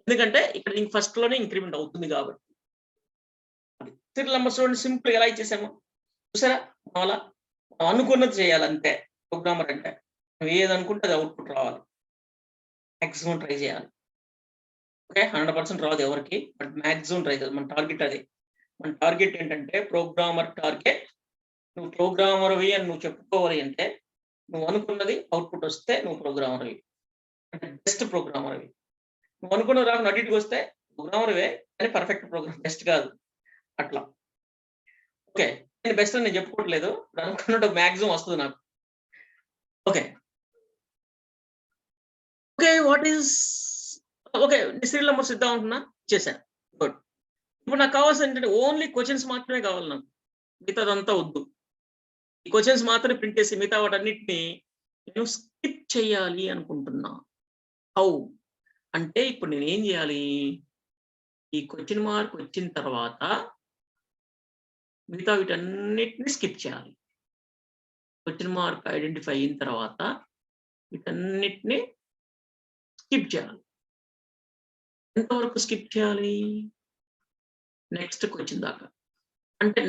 ఎందుకంటే ఇక్కడ ఫస్ట్ లోనే ఇంక్రిమెంట్ అవుతుంది కాబట్టి. సీరియల్ నెంబర్స్ చూడండి, సింపుల్ ఎలా ఇచ్చేసాము చూసారా? అలా మనం అనుకున్నది చేయాలి అంతే. ప్రోగ్రామర్ అంటే నువ్వు ఏది అనుకుంటే అది అవుట్పుట్ రావాలి, మాక్సిమం ట్రై చేయాలి. ఓకే, 100% రాదు ఎవరికి, బట్ మాక్సిమం ట్రై చేయాలి. మన టార్గెట్ అది. మన టార్గెట్ ఏంటంటే ప్రోగ్రామర్ టార్గెట్. నువ్వు ప్రోగ్రామర్వి అని నువ్వు చెప్పుకోవాలి అంటే నువ్వు అనుకున్నది అవుట్పుట్ వస్తే నువ్వు ప్రోగ్రామర్వి, అంటే బెస్ట్ ప్రోగ్రామర్వి. నువ్వు అనుకున్నది రాకుండా అడిటికి వస్తే ప్రోగ్రామర్వే కానీ పర్ఫెక్ట్ ప్రోగ్రామ్, బెస్ట్ కాదు. అట్లా. ఓకే, నేను బెస్ట్ అని నేను చెప్పుకోవట్లేదు, అనుకున్నట్టు మాక్సిమం వస్తుంది నాకు. Okay, what is okay, serial numbers ఇద్దాం అనుకున్నా, చేశాను. గుడ్. ఇప్పుడు నాకు కావాల్సిన ఏంటంటే ఓన్లీ క్వశ్చన్స్ మాత్రమే కావాలి నాకు, మిగతాదంతా వద్దు. ఈ క్వశ్చన్స్ మాత్రమే ప్రింట్ చేసి మిగతా వాటన్నిటిని నేను స్కిప్ చేయాలి అనుకుంటున్నా. హౌ అంటే ఇప్పుడు నేను ఏం చేయాలి? ఈ క్వశ్చన్ మార్క్ వచ్చిన తర్వాత మిగతా వీటన్నిటిని స్కిప్ చేయాలి. క్వశ్చన్ మార్క్ ఐడెంటిఫై అయిన తర్వాత వీటన్నిటిని స్కిప్ చేయాలి. ఎంతవరకు స్కిప్ చేయాలి? నెక్స్ట్ క్వశ్చన్ దాకా. అంటే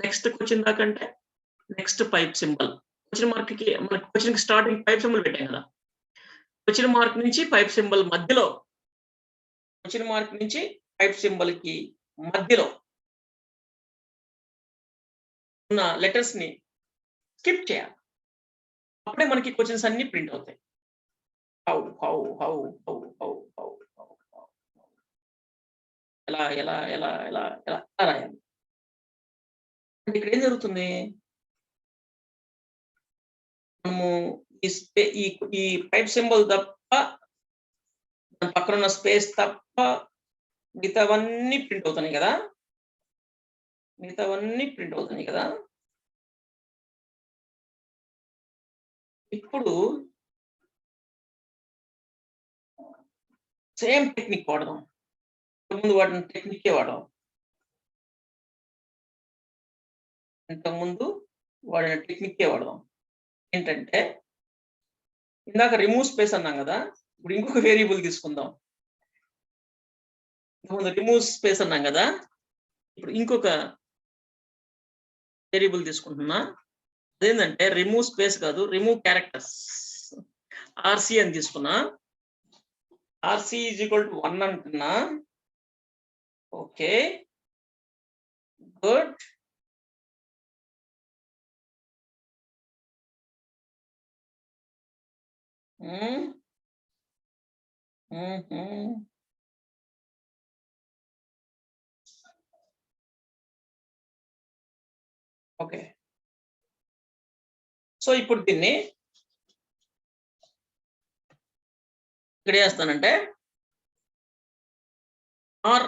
next pipe symbol. Question mark కి మన క్వశ్చన్ కి స్టార్టింగ్ పైప్ సింబల్ పెట్టాం కదా, క్వశ్చన్ మార్క్ నుంచి పైప్ సింబల్ మధ్యలో, క్వశ్చన్ మార్క్ నుంచి పైప్ సింబల్ కి మధ్యలో ఉన్న లెటర్స్ ని స్కిప్ చేయాలి. అప్పుడే మనకి క్వశ్చన్స్ అన్ని ప్రింట్ అవుతాయి. How how how how how how ఎలా ఎలా ఎలా ఎలా ఎలా రాయాలి? ఇక్కడ ఏం జరుగుతుంది? మనము ఈ పైప్ సింబల్ తప్ప, దాని పక్కన ఉన్న స్పేస్ తప్ప మిగతావన్నీ ప్రింట్ అవుతున్నాయి కదా. ఇప్పుడు సేమ్ టెక్నిక్ వాడదాం. ఇంతకుముందు వాడిన టెక్నికే వాడదాం. ఏంటంటే ఇందాక రిమూవ్ స్పేస్ అన్నాం కదా, ఇప్పుడు ఇంకొక వేరియబుల్ తీసుకుందాం. ఇంతకుముందు రిమూవ్ స్పేస్ అన్నాం కదా, ఇప్పుడు ఇంకొక వేరియబుల్ తీసుకుంటున్నా. అదేంటంటే రిమూవ్ స్పేస్ కాదు, రిమూవ్ క్యారెక్టర్స్. ఆర్సి అని తీసుకున్నా, ఆర్సి ఈజ్ ఈక్వల్ టు 1 అంటున్నా. Okay, good. ఓకే, సో ఇప్పుడు దీన్ని ఇక్కడ చేస్తానంటే ఆర్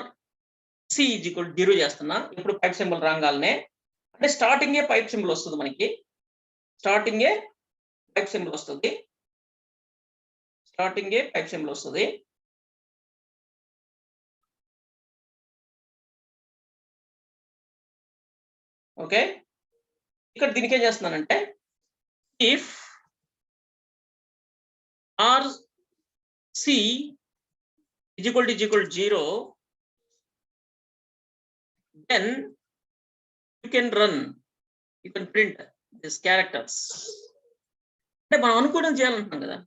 సి ఈజ్ ఈక్వల్ 0 చేస్తున్నా. ఇప్పుడు పైప్ సింబల్ రాగానే, అంటే స్టార్టింగే పైప్ సింబల్ వస్తుంది మనకి, స్టార్టింగే పైప్ సింబల్ వస్తుంది, స్టార్టింగే పైప్ సింబల్ వస్తుంది. ఓకే, ఇక్కడ దీనికి ఏం చేస్తున్నానంటే if R C is equal to 0, then you can run, you can print these characters. అంటే మనం అనుకోవడం చేయాలంటున్నాం కదా,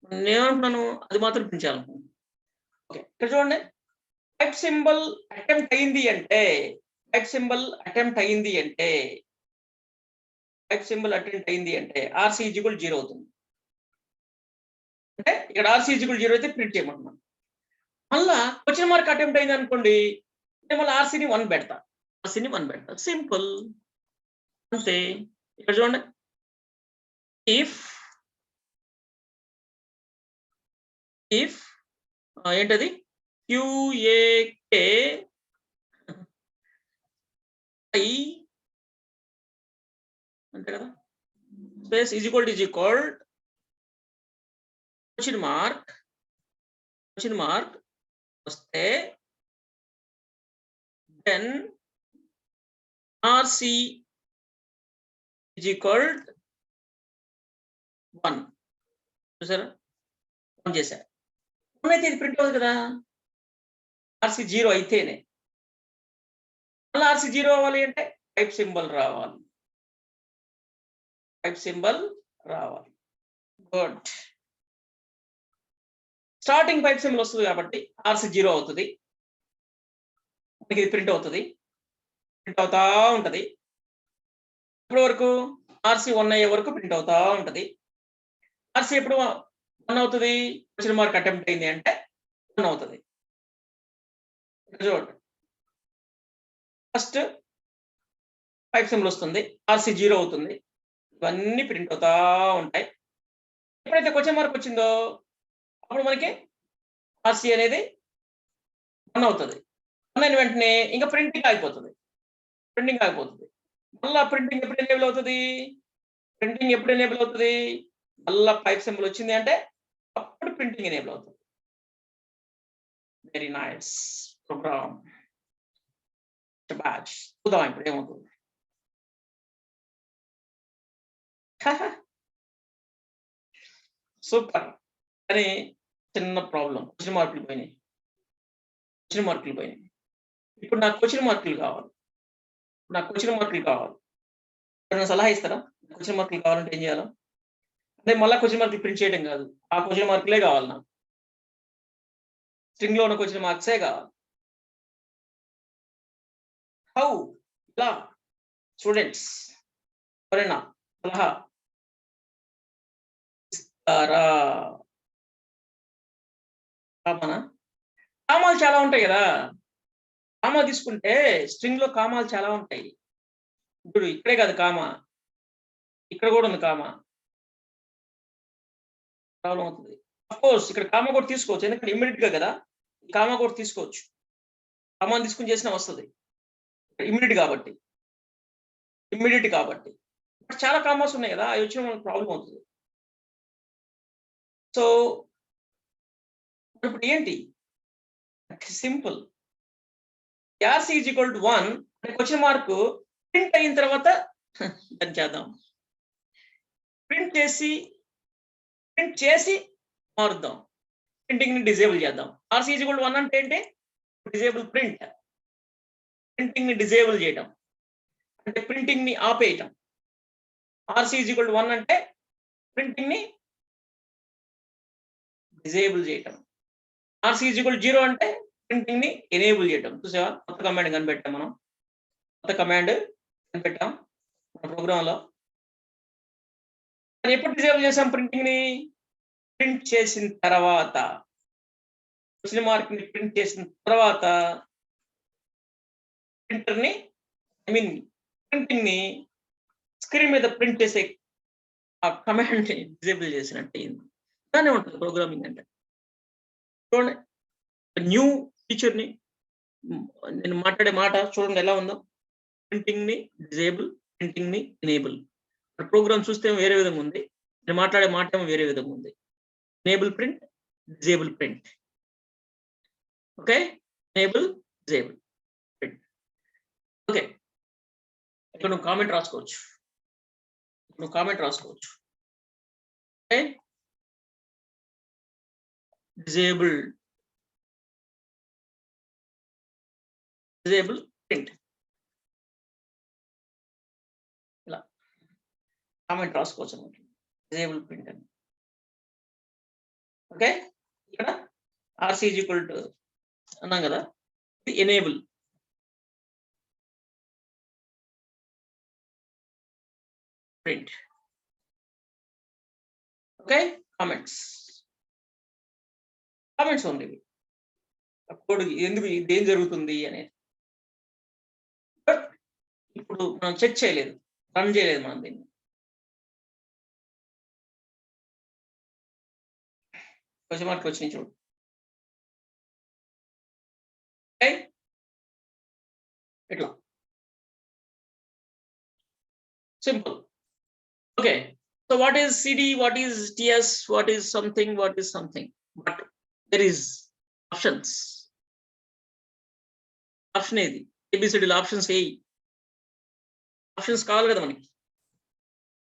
నేను ఏమంటున్నాను అది మాత్రం ప్రింట్ చేయాలనుకున్నాను. ఓకే, ఇక్కడ చూడండి, పైప్ సింబల్ అటెంప్ట్ అయింది అంటే, పైప్ సింబల్ అటెంప్ట్ అయింది అంటే, పైప్ సింబల్ అటెంప్ట్ అయింది అంటే ఆర్సి ఈజ్ ఈక్వల్ 0 అవుతుంది. అంటే ఇక్కడ ఆర్సి ఈజ్ ఈక్వల్ 0 అయితే ప్రింట్ చేయమంటున్నాను. మళ్ళా క్వశ్చన్ మార్క్ అటెంప్ట్ అయింది అనుకోండి, మళ్ళీ ఆర్సీని 1 పెడతా, ఆర్సీని 1 పెడతా, సింపుల్ అంతే. ఇక్కడ చూడండి, ఇఫ్ ఏంటది క్యూఏకే ఐ అంతే కదా, space is equal question mark వస్తే then RC is equal 1. చూసారా, 1 చేశారు. 1 అయితే ఇది ప్రింట్ అవ్వదు కదా, ఆర్సీ 0 అయితేనే. మళ్ళీ ఆర్సీ 0 అవ్వాలి అంటే పైప్ సింబల్ రావాలి, పైప్ సింబల్ రావాలి. గుడ్, స్టార్టింగ్ పైప్ సింబల్ వస్తుంది కాబట్టి ఆర్సీ 0 అవుతుంది, ఇది ప్రింట్ అవుతుంది, ప్రింట్ అవుతా ఉంటది. ఇప్పటి వరకు ఆర్సీ 1 అయ్యే వరకు ప్రింట్ అవుతా ఉంటది. ఆర్సీ ఎప్పుడు 1 అవుతుంది, క్వశ్చన్ మార్క్ అటెంప్ట్ అయింది అంటే 1 అవుతుంది. చూడండి, ఫస్ట్ పైప్ సింబల్ వస్తుంది, ఆర్సీ 0 అవుతుంది, ఇవన్నీ ప్రింట్ అవుతా ఉంటాయి. ఎప్పుడైతే క్వశ్చన్ మార్క్ వచ్చిందో అప్పుడు మనకి ఆర్సీ అనేది 1 అవుతుంది. 1 అయిన వెంటనే ఇంకా ప్రింటింగ్ ఆగిపోతుంది, మళ్ళా ప్రింటింగ్ ఎప్పుడు ఎనేబుల్ అవుతుంది, మళ్ళా పైప్ సింబల్ వచ్చింది అంటే అప్పుడు ప్రింటింగ్ ఎనేబుల్ అవుతుంది. Very nice program, batch. చూద్దాం ఇప్పుడు ఏమవుతుంది. సూపర్. కానీ చిన్న ప్రాబ్లం, క్వశ్చన్ మార్కులు పోయినాయి. ఇప్పుడు నాకు క్వశ్చన్ మార్కులు కావాలి, సలహా ఇస్తారా? క్వశ్చన్ మార్కులు కావాలంటే ఏం చేయాలి? అంటే మళ్ళీ క్వశ్చన్ మార్కులు ప్రింట్ చేయడం కాదు, ఆ క్వశ్చన్ మార్కులే కావాలి నాకు, స్ట్రింగ్ లో ఉన్న క్వశ్చన్ మార్క్సే కావాలి. హౌ? ఇలా స్టూడెంట్స్ ఎవరైనా సలహా ఇస్తారా? కామాలు చాలా ఉంటాయి కదా, కామా తీసుకుంటే స్ట్రింగ్ లో కామాలు చాలా ఉంటాయి. ఇప్పుడు ఇక్కడే కాదు కామా, ఇక్కడ కూడా ఉంది కామా, ప్రాబ్లం అవుతుంది. అఫ్ కోర్స్ ఇక్కడ కామా కూడా తీసుకోవచ్చు, ఎందుకంటే ఇమ్మీడియట్ గా కదా, కామా కూడా తీసుకోవచ్చు, కామా తీసుకుని చేసినా వస్తుంది, ఇమ్మీడియట్ కాబట్టి. బట్ చాలా కామాస్ ఉన్నాయి కదా, అవి వచ్చిన మనకు ప్రాబ్లం అవుతుంది. సో ఇప్పుడు ఏంటి, simple, RC is equal to 1 అంటే క్వశ్చన్ మార్క్ ప్రింట్ అయిన తర్వాత దాన్ని చేద్దాం, ప్రింట్ చేసి మారుద్దాం, ప్రింటింగ్ ని డిజేబుల్ చేద్దాం. ఆర్సీ ఈజ్ ఈక్వల్ టు 1 అంటే ఏంటి, డిజేబుల్ ప్రింటింగ్ ని డిజేబుల్ చేయటం అంటే ప్రింటింగ్ ని ఆపేయటం. RC ఈజ్ ఈక్వల్ టు 1 అంటే ప్రింటింగ్ ని డిజేబుల్ చేయటం. RC ఈజ్ ఈక్వల్ 0 అంటే ప్రింటింగ్ ని ఎనేబుల్ చేయటం. చూసావా, కొత్త కమాండ్ కనిపెట్టాం మనం. కొత్త కమాండ్ కనిపెట్టాం మన ప్రోగ్రామ్ లో. ఎప్పుడు డిజేబుల్ చేసాం ప్రింటింగ్ ని? ప్రింట్ చేసిన తర్వాత, క్వశ్చన్ మార్క్ ని ప్రింట్ చేసిన తర్వాత ప్రింటర్ ని ప్రింటింగ్ ని స్క్రీన్ మీద ప్రింట్ చేసే ఆ కమాండ్ ని డిజేబుల్ చేసినట్టు అయింది. ఇలానే ఉంటుంది ప్రోగ్రామింగ్ అంటే. చూడండి, న్యూ ఫీచర్ ని నేను మాట్లాడే మాట చూడండి ఎలా ఉందో. ప్రింటింగ్ ని డిజేబుల్, ప్రింటింగ్ ని ఎనేబుల్. ప్రోగ్రామ్ చూస్తే వేరే విధంగా ఉంది, నేను మాట్లాడే మాట ఏమో వేరే విధంగా ఉంది. Enable print, disable print. Okay, enable, disable print. Okay, ఇక్కడ నువ్వు కామెంట్ రాసుకోవచ్చు. ఓకే, డిజేబుల్ ప్రింట్, ఇలా కామెంట్ రాసుకోవచ్చు అనమాట. డిజేబుల్ ప్రింట్ అని. ఓకే, ఇక్కడ RC ఈజ్ ఈక్వల్ టు అన్నాం కదా, ఇది ఎనేబుల్. ప్రింట్. ఓకే, కామెంట్స్ ఉంది. కోడ్ ఎందుకు ఇదేం జరుగుతుంది అనేది. బట్ ఇప్పుడు మనం చెక్ చేయలేదు, రన్ చేయలేదు మనం దీన్ని. క్వశ్చన్ మార్క్ వచ్చింది చూడు. ఇట్లా simple. Okay, so what is CD, what is TS, what is something, but there is options. Option ఏది? ABCDలో ఆప్షన్స్ ఏ ఆప్షన్స్ కావాలి కదా మనకి.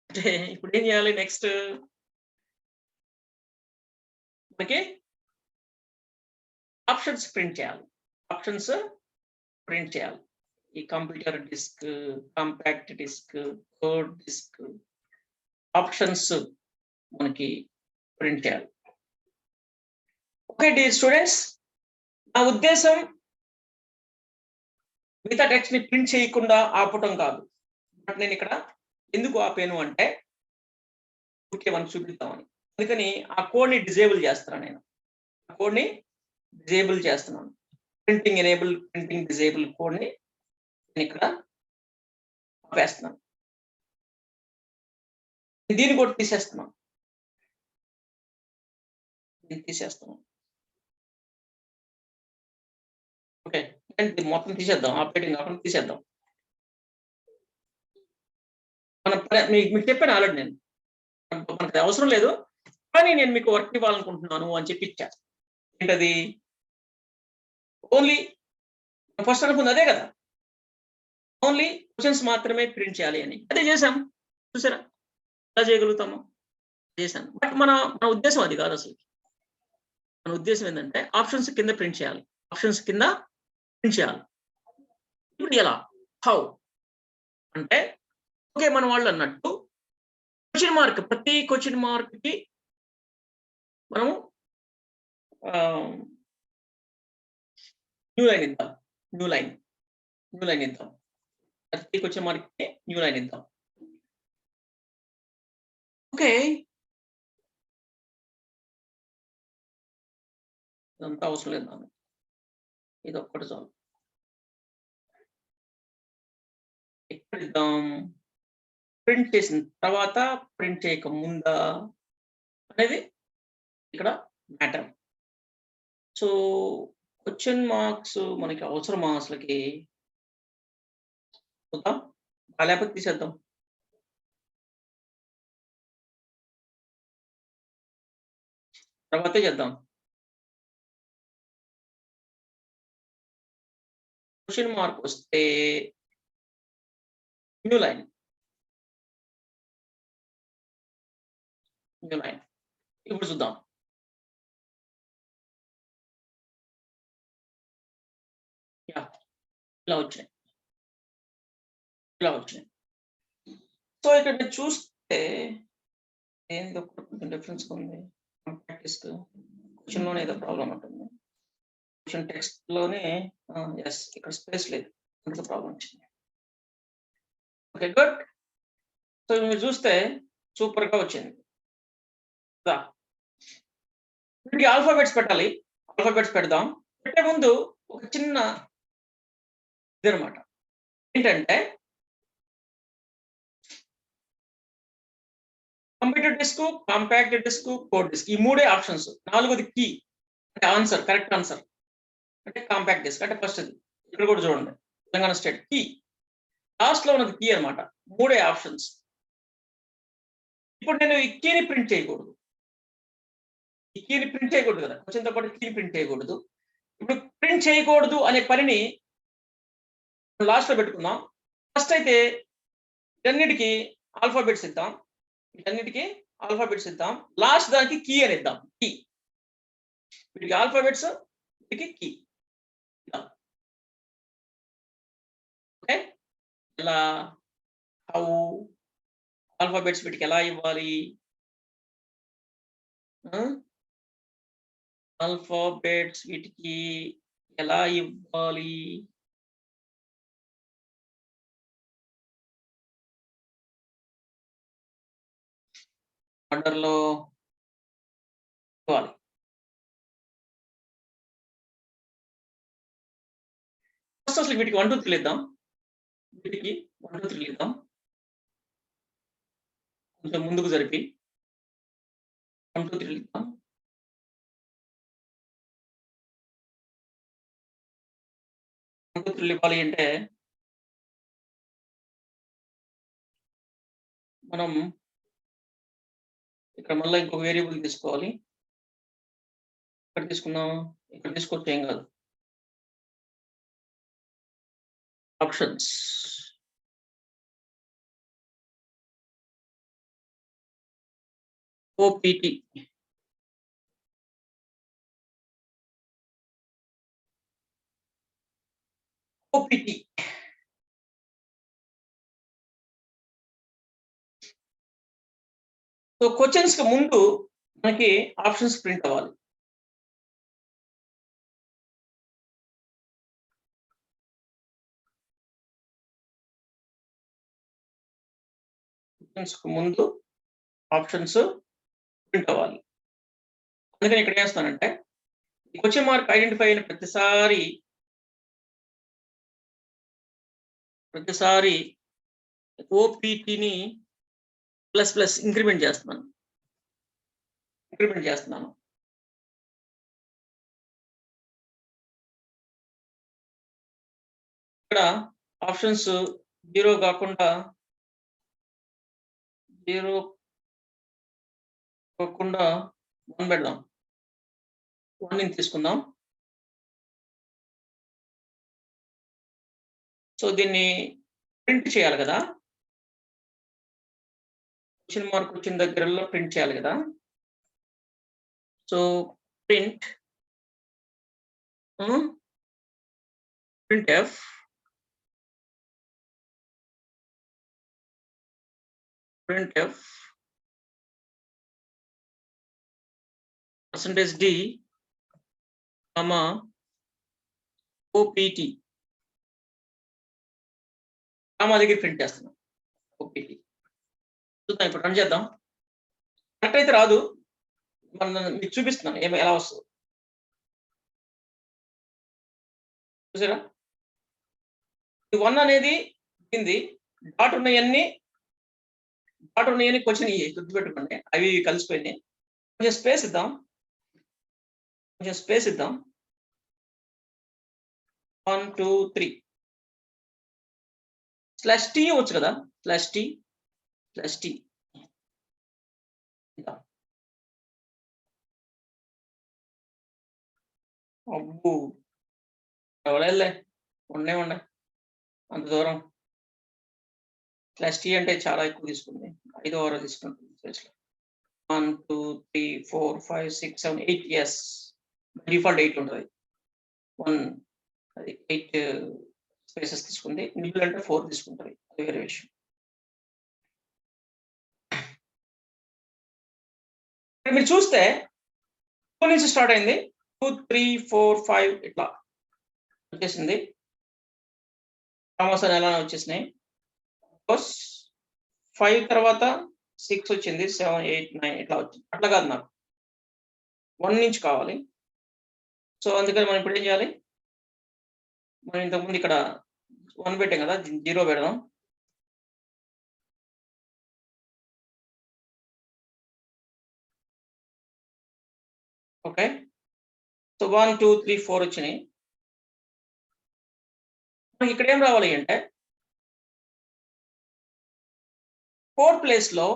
అంటే ఇప్పుడు ఏం చేయాలి నెక్స్ట్? మనకి ఆప్షన్స్ ప్రింట్ చేయాలి. ఈ computer disk, compact disk, code disk, options మనకి ప్రింట్ చేయాలి. ఓకే డియర్ స్టూడెంట్స్, నా ఉద్దేశం మిగతా టెక్స్ట్ ని ప్రింట్ చేయకుండా ఆపటం కాదు. బట్ నేను ఇక్కడ ఎందుకు ఆపాను అంటే ఓకే మనం చూపిద్దామని. అందుకని ఆ కోడ్ ని డిజేబుల్ చేస్తున్నాను నేను. ఆ కోడ్ ని డిజేబుల్ చేస్తున్నాను. Printing enable, printing disable code ని నేను ఇక్కడ ఆపేస్తున్నాను. దీన్ని కూడా తీసేస్తున్నాను. ఓకే, మొత్తం తీసేద్దాం. ఆపరేటింగ్ కాకుండా తీసేద్దాం. మీకు చెప్పాను ఆల్రెడీ నేను, మనకి అవసరం లేదు కానీ నేను మీకు వర్క్ ఇవ్వాలనుకుంటున్నాను అని చెప్పి ఇచ్చాను. ఏంటది? ఓన్లీ ఫస్ట్ అనుకుంది అదే కదా, ఓన్లీ క్వశ్చన్స్ మాత్రమే ప్రింట్ చేయాలి అని. అదే చేసాం. చూసారా ఎలా చేయగలుగుతాము? చేశాను. బట్ మన ఉద్దేశం అది కాదు అసలు. మన ఉద్దేశం ఏంటంటే ఆప్షన్స్ కింద ప్రింట్ చేయాలి. ఇప్పుడు ఎలా? హౌ అంటే ఓకే, మన వాళ్ళు అన్నట్టు క్వశ్చన్ మార్క్, ప్రతి క్వశ్చన్ మార్క్ కి మనము న్యూ లైన్ ఇద్దాం. ప్రతి క్వశ్చన్ మార్క్ కి న్యూ లైన్ ఇద్దాం. ఓకే, ఇదంతా అవసరం లేదు నాకు, ఇది ఒక్కటి చాలు. ఎక్కడ ఇద్దాం? ప్రింట్ చేసిన తర్వాత, ప్రింట్ చేయక ముందా అనేది ఇక్కడ మ్యాటర్. సో క్వశ్చన్ మార్క్స్ మనకి అవసరమా అసలుకి? చూద్దాం, లేకపోతే తీసేద్దాం. తర్వాతే చేద్దాం. క్వశ్చన్ మార్క్ వస్తే న్యూ లైన్. ఇప్పుడు చూద్దాం. ఇలా వచ్చినాయి. సో ఇక్కడ మీరు చూస్తే ఏందో కొంచెం డిఫరెన్స్ ఉంది. ప్రాక్టీస్ క్వెషన్‌లోనే ఏదో ప్రాబ్లమ్ ఉంటుంది. క్వెషన్ టెక్స్ట్‌లోనే యెస్ ఇక్కడ స్పేస్ లేదు. అందులో ప్రాబ్లమ్ వచ్చింది. ఓకే. గుడ్. సో మీరు చూస్తే సూపర్‌గా వచ్చింది. దా వీటికి ఆల్ఫాబెట్స్ పెట్టాలి. ఆల్ఫాబెట్స్ పెడదాం. పెట్టే ముందు ఒక చిన్న ఇదనమాట. ఏంటంటే computer disk, compact disk, code disk ఈ మూడే ఆప్షన్స్. నాలుగోది కీ అంటే ఆన్సర్ కరెక్ట్ ఆన్సర్. అంటే కాంపాక్ట్ డిస్క్ అంటే ఫస్ట్‌ది. ఇక్కడ కూడా చూడండి. Telangana state key. లాస్ట్‌లో ఉన్నది కీ అన్నమాట. మూడే ఆప్షన్స్. ఇప్పుడు నేను ఈ కీని ప్రింట్ చేయకూడదు. ఈ కీని ప్రింట్ చేయకూడదు కదా! క్వెషన్‌తో పాటు కీని ప్రింట్ చేయకూడదు. ఇప్పుడు ప్రింట్ చేయకూడదు అనే పనిని లాస్ట్‌లో పెట్టుకుందాం. ఫస్ట్ అయితే వీటన్నిటికి ఆల్ఫాబెట్స్ ఇద్దాం. వీటన్నిటికి ఆల్ఫాబెట్స్ ఇద్దాం. లాస్ట్ దానికి కీ అని ఇద్దాం. కీ. వీటికి ఆల్ఫాబెట్స్, వీటికి కీ. ఇద్దాం. ఓకే. ఎలా హౌ ఆల్ఫాబెట్స్ వీటికి ఎలా ఇవ్వాలి? ఆల్ఫాబెట్స్ వీటికి ఎలా ఇవ్వాలి? ఆర్డర్‌లో ఇవ్వాలి. ఫస్ట్ అసలు వీటికి 1, 2, 3 ఇద్దాం. వీటికి 1, 2, 3 ఇద్దాం. కొంచెం ముందుకు జరిపి 1, 2, 3 ఇద్దాం. 1, 2, 3 ఇవ్వాలి అంటే మనం ఇక్కడ మళ్ళా ఇంకొక వేరియబుల్ తీసుకోవాలి. ఎక్కడ తీసుకుందాం? ఇక్కడ తీసుకోవచ్చు ఏం కాదు. ఆప్షన్స్. ఓపీటీ. ఓపీటీ. సో క్వెషన్స్‌కి ముందు మనకి ఆప్షన్స్ ప్రింట్ అవ్వాలి. క్వెషన్స్‌కి ముందు ఆప్షన్స్ ప్రింట్ అవ్వాలి. అందుకని ఇక్కడ ఏం చేస్తానంటే క్వెషన్ మార్క్ ఐడెంటిఫై అయిన ప్రతిసారి ఓపీటీని ప్లస్ ఇంక్రిమెంట్ చేస్తున్నాను. ఇక్కడ ఆప్షన్స్ 0 కాకుండా 1 పెడదాం. 1ని తీసుకుందాం. సో దీన్ని ప్రింట్ చేయాలి కదా! క్వెషన్ మార్క్ వచ్చిన దగ్గరలో ప్రింట్ చేయాలి కదా! So print printf %d comma OPT comma దగ్గర ప్రింట్ చేస్తున్నాం. ఓపీటీ చూద్దాం ఇప్పుడు రన్ చేద్దాం. కరెక్ట్ అయితే రాదు. మీకు చూపిస్తున్నాను ఎలా వస్తుందో. చూసారా? ఈ 1 అనేది కింది డాట్ ఉన్నాయన్నీ క్వెషన్ గుర్తుపెట్టుకోండి. అవి కలిసిపోయినాయి. కొంచెం స్పేస్ ఇద్దాం. 1, 2, 3 /t ఇవ్వచ్చు కదా! /t ఇద్దాం. అబ్బో! ఎవడేలే ఉండే అంత దూరం. /t అంటే చాలా ఎక్కువ తీసుకుంది. 5 6 తీసుకుంటుంది స్పేస్‌లో. 1, 2, 3, 4, 5, 6, 7, 8 యెస్. డిఫాల్ట్ 8 ఉంటది. 1 అది 8 స్పేసెస్ తీసుకుంది. నిబుల్ అంటే 4 తీసుకుంటది. అది వేరే విషయం. మీరు చూస్తే 2 నుంచి స్టార్ట్ అయింది, 2, 3, 4, 5 ఇట్లా వచ్చేసింది. కామర్స్ అని ఎలా వచ్చేసినాయి. 5 తర్వాత 6 వచ్చింది, 7, 8, 9 ఇట్లా వచ్చింది. అట్లా కాదు నాకు 1 నుంచి కావాలి. సో అందుకని మనం ఇప్పుడు ఏం చేయాలి, మనం ఇంతకుముందు ఇక్కడ 1 పెట్టాం కదా, 0 పెడదాం. ఓకే, సో 1, 2, 3, 4 వచ్చినాయి. మనకి ఇక్కడ ఏం రావాలి అంటే 4 ప్లేస్లో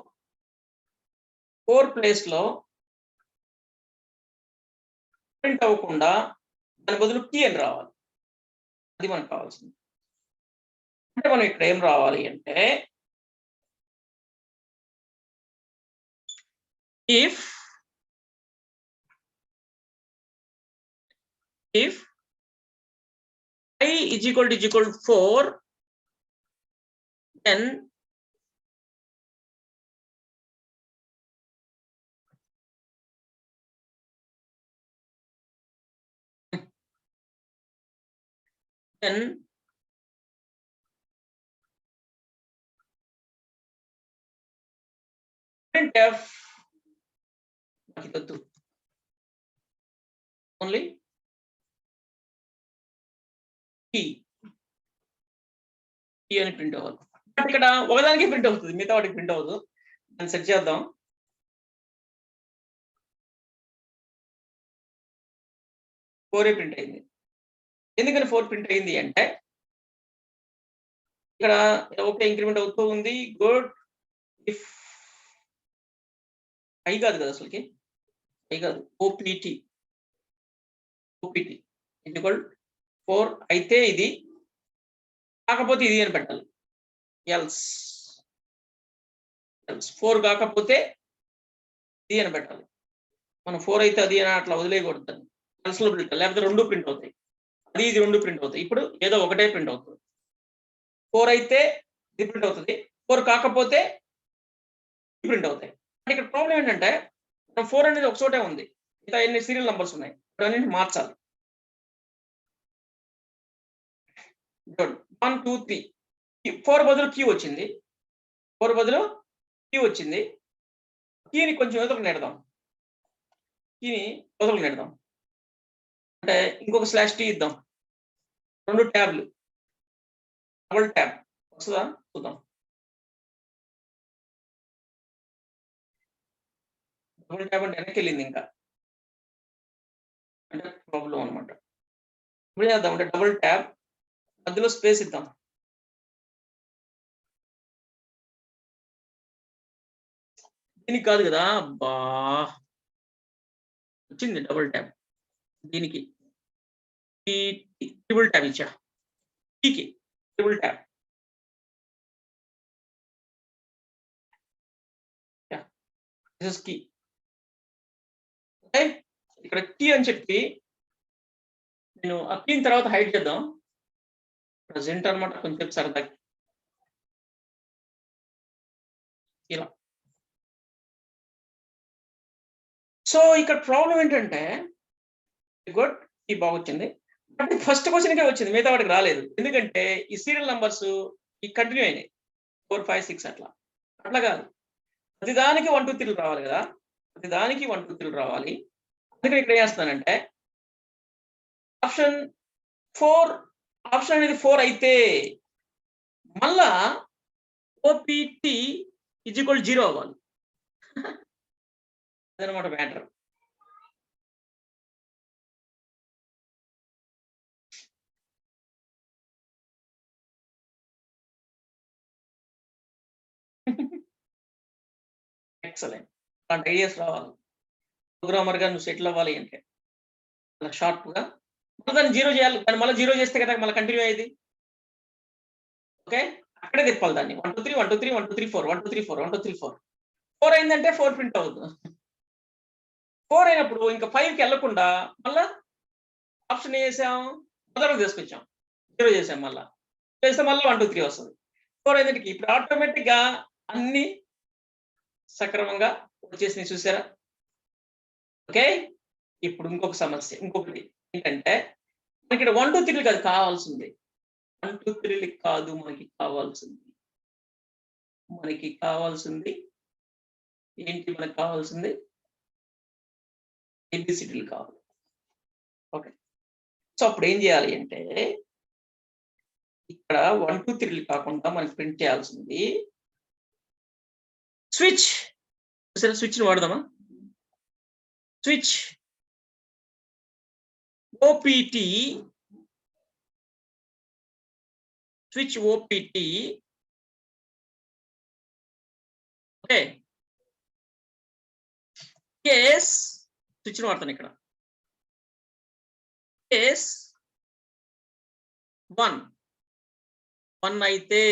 ప్రింట్ అవ్వకుండా దాని బదులు కీ అని రావాలి. అది మనకు కావాల్సింది. అంటే మనం ఇక్కడ ఏం రావాలి అంటే if I is equal to 4, then printf only key అని ప్రింట్ అవ్వాలి. బట్ ఇక్కడ ఒకదానికి ప్రింట్ అవుతుంది, మిగతా వాటికి ప్రింట్ అవ్వదు. దాన్ని సెట్ చేద్దాం. ఫోరే ప్రింట్ అయింది. ఎందుకని 4 ప్రింట్ అయింది అంటే ఇక్కడ ఓకే ఇంక్రిమెంట్ అవుతూ ఉంది. గుడ్. ఇఫ్ ఐ కాదు కదా, అసలుకి ఐ కాదు, ఓపీటీ ఈక్వల్ 4 అయితే ఇది, కాకపోతే ఇది అని పెట్టాలి. ఎల్స్ 4 కాకపోతే ఇది అని పెట్టాలి. మనం 4 అయితే అది అని అట్లా వదిలేయకూడదు. ఎల్స్లో పెట్టాలి, లేకపోతే 2 ప్రింట్ అవుతాయి. అది ఇది 2 ప్రింట్ అవుతాయి. ఇప్పుడు ఏదో ఒకటే ప్రింట్ అవుతుంది. 4 అయితే ఇది ప్రింట్ అవుతుంది, 4 కాకపోతే ప్రింట్ అవుతాయి. ఇక్కడ ప్రాబ్లం ఏంటంటే 4 అనేది ఒక చోటే ఉంది, ఇంకా ఎన్ని సీరియల్ నంబర్స్ ఉన్నాయి, అన్నింటిని మార్చాలి. 1, 2, 3 4 బదులు క్యూ వచ్చింది. 4 బదులు క్యూ వచ్చింది. కీని కొంచెం ఎదురు నెడదాం. అంటే ఇంకొక /t ఇద్దాం. 2 ట్యాబ్లు, డబుల్ ట్యాబ్ వస్తుందా చూద్దాం. డబుల్ ట్యాబ్ అంటే వెనక్కి వెళ్ళింది, ఇంకా అంటే ప్రాబ్లం అనమాట. ఇప్పుడు చేద్దాం అంటే డబుల్ ట్యాబ్ మధ్యలో స్పేస్ ఇద్దాం. దీనికి కాదు కదా, బా వచ్చింది డబుల్ ట్యాబ్. దీనికి ట్రిపుల్ ట్యాబ్ ఇచ్చా, కీకి triple tab. This is key. ఇక్కడ కీ అని చెప్పి నేను ఆ కీని తర్వాత హైడ్ చేద్దాం. ప్రజెంట్ అనమాట, కొంచెం సరదా ఇలా. సో ఇక్కడ ప్రాబ్లం ఏంటంటే గుడ్ ఈ బాగొచ్చింది, బట్ ఫస్ట్ క్వశ్చన్కే వచ్చింది, మిగతా వాటికి రాలేదు. ఎందుకంటే ఈ సీరియల్ నంబర్స్ ఈ కంటిన్యూ అయినాయి, 4, 5, 6 అట్లా కాదు. ప్రతిదానికి 1, 2, 3 రావాలి కదా, ప్రతిదానికి 1, 2, 3 రావాలి. అందుకని ఇక్కడ ఏం చేస్తున్నానంటే ఆప్షన్ అనేది 4 అయితే మళ్ళా ఓపీటీ ఈజ్ ఈక్వల్ 0 అవ్వాలి. అదనమాట మ్యాటర్. ఎక్సలెంట్. అలాంటి ఐడియాస్ రావాలి. ప్రోగ్రామర్ గా నువ్వు సెటిల్ అవ్వాలి అంటే అలా షార్ప్ గా దాన్ని 0 చేయాలి. దాన్ని మళ్ళీ 0 చేస్తే కదా మళ్ళీ కంటిన్యూ అయ్యేది. ఓకే, అక్కడే తిప్పాలి దాన్ని. 1, 2, 3 1, 2, 3 1, 2, 3 4 1, 2, 3 4 1, 2, 3 4 4 అయిందంటే 4 ప్రింట్ అవుతుంది. 4 అయినప్పుడు ఇంకా 5కి వెళ్లకుండా మళ్ళా ఆప్షన్ చేసాం, మొదలు తీసుకొచ్చాం, 0 చేసాం, మళ్ళా చేస్తే మళ్ళీ 1, 2, 3 వస్తుంది. 4 అయిందంటే ఇప్పుడు ఆటోమేటిక్ గా అన్ని సక్రమంగా వచ్చేసినాయి. చూసారా? ఓకే. ఇప్పుడు ఇంకొక సమస్య ఇంకొకటి ఏంటంటే మనకి ఇక్కడ 1, 2, 3 కాదు కావాల్సింది. 1, 2, 3 కాదు మనకి కావాల్సింది. మనకి కావాల్సింది ఏంటి? మనకు కావాల్సింది ఏబిసిడీలు కావాలి. ఓకే. సో అప్పుడు ఏం చేయాలి అంటే ఇక్కడ 1, 2, 3 కాకుండా మనకి ప్రింట్ చేయాల్సింది స్విచ్. సరే స్విచ్‌ని వాడదామా? Switch OPT switch OPT okay. Case స్విచ్‌ని వాడతాను ఇక్కడ. కేస్ 1 అయితే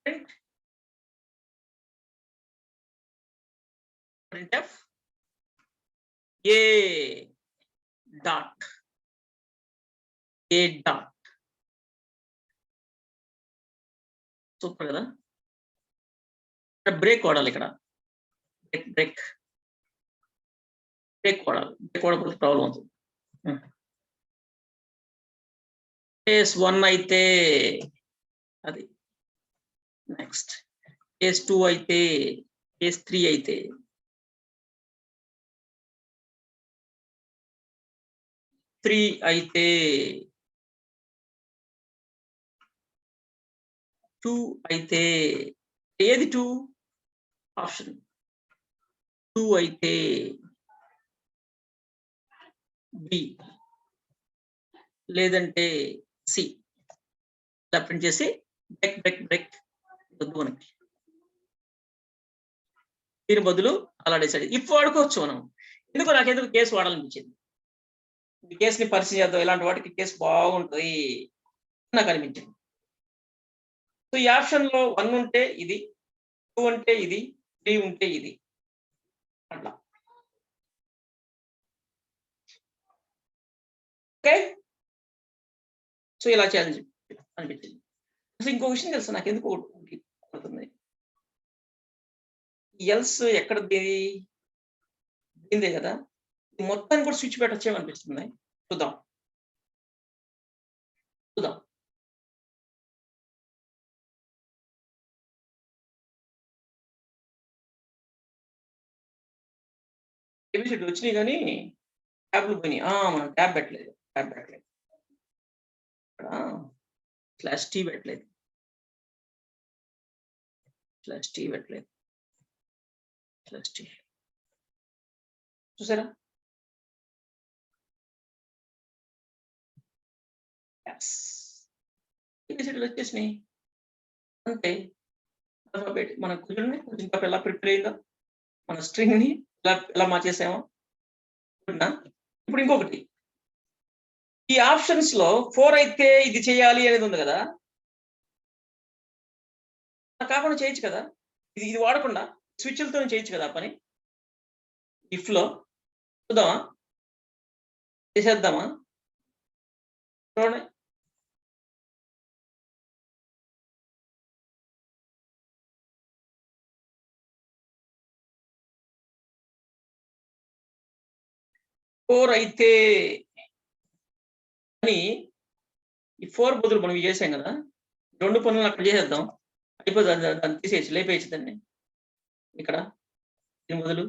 print printf a dot super కదా. బ్రేక్ వాడాలి ఇక్కడ. బ్రేక్ వాడాలి. బ్రేక్ వాడకపోతే ప్రాబ్లం అవుతుంది. కేస్ 1 అయితే అది నెక్స్ట్. కేస్ 2 అయితే, కేస్ 3 అయితే, 3 అయితే, 2 అయితే, ఏది 2 ఆప్షన్ 2 అయితే బి లేదంటే సి. ఇలా ప్రింట్ చేసి బ్రేక్ వద్దు మనకి. దీని బదులు అలా డిసైడ్ ఇఫ్ వాడుకోవచ్చు మనం. నాకెందుకు కేసు వాడాలనిపించింది. ఈ కేసుని పరిచయం చేద్దాం, ఇలాంటి వాటికి కేసు బాగుంటుంది నాకు అనిపించింది. సో ఈ ఆప్షన్ లో 1 ఉంటే ఇది, 2 ఉంటే ఇది, 3 ఉంటే ఇది, అట్లా. ఓకే. సో ఇలా చేయాలని అనిపించింది. అసలు ఇంకో విషయం తెలుసు నాకు ఎందుకు పడుతుంది. ఎల్స్ ఎక్కడ దీందే కదా, మొత్తాన్ని కూడా స్విచ్ పెట్టొచ్చేమనిపిస్తుంది. చూద్దాం. ఏబిసిడి వచ్చినాయి కానీ ట్యాబ్లు పోయినాయి. మనం ట్యాబ్ పెట్టలేదు. /t పెట్టలేదు. చూసారా? ఏబిసిడీలు వచ్చేసినాయి అంతే. ఆల్ఫాబెట్ మనం చూడండి కొంచెం తప్ప ఎలా ప్రిపేర్ అయిందో, మన స్ట్రింగ్ ని ఎలా మార్చేసామో. ఇప్పుడు ఇంకొకటి, ఈ ఆప్షన్స్ లో 4 అయితే ఇది చేయాలి అనేది ఉంది కదా, కాకుండా చేయొచ్చు కదా. ఇది వాడకుండా స్విచ్లతో చేయొచ్చు కదా పని. ఇఫ్ లో చూద్దామా, చేసేద్దామా? చూడండి. ఫోర్ అయితే అని ఈ 4 బదులు మనం చేసాం కదా, 2 పనులు అక్కడ చేసేద్దాం. అయిపోతుంది. దాన్ని తీసేయచ్చు, లేపేయచ్చు దాన్ని. ఇక్కడ దీని బదులు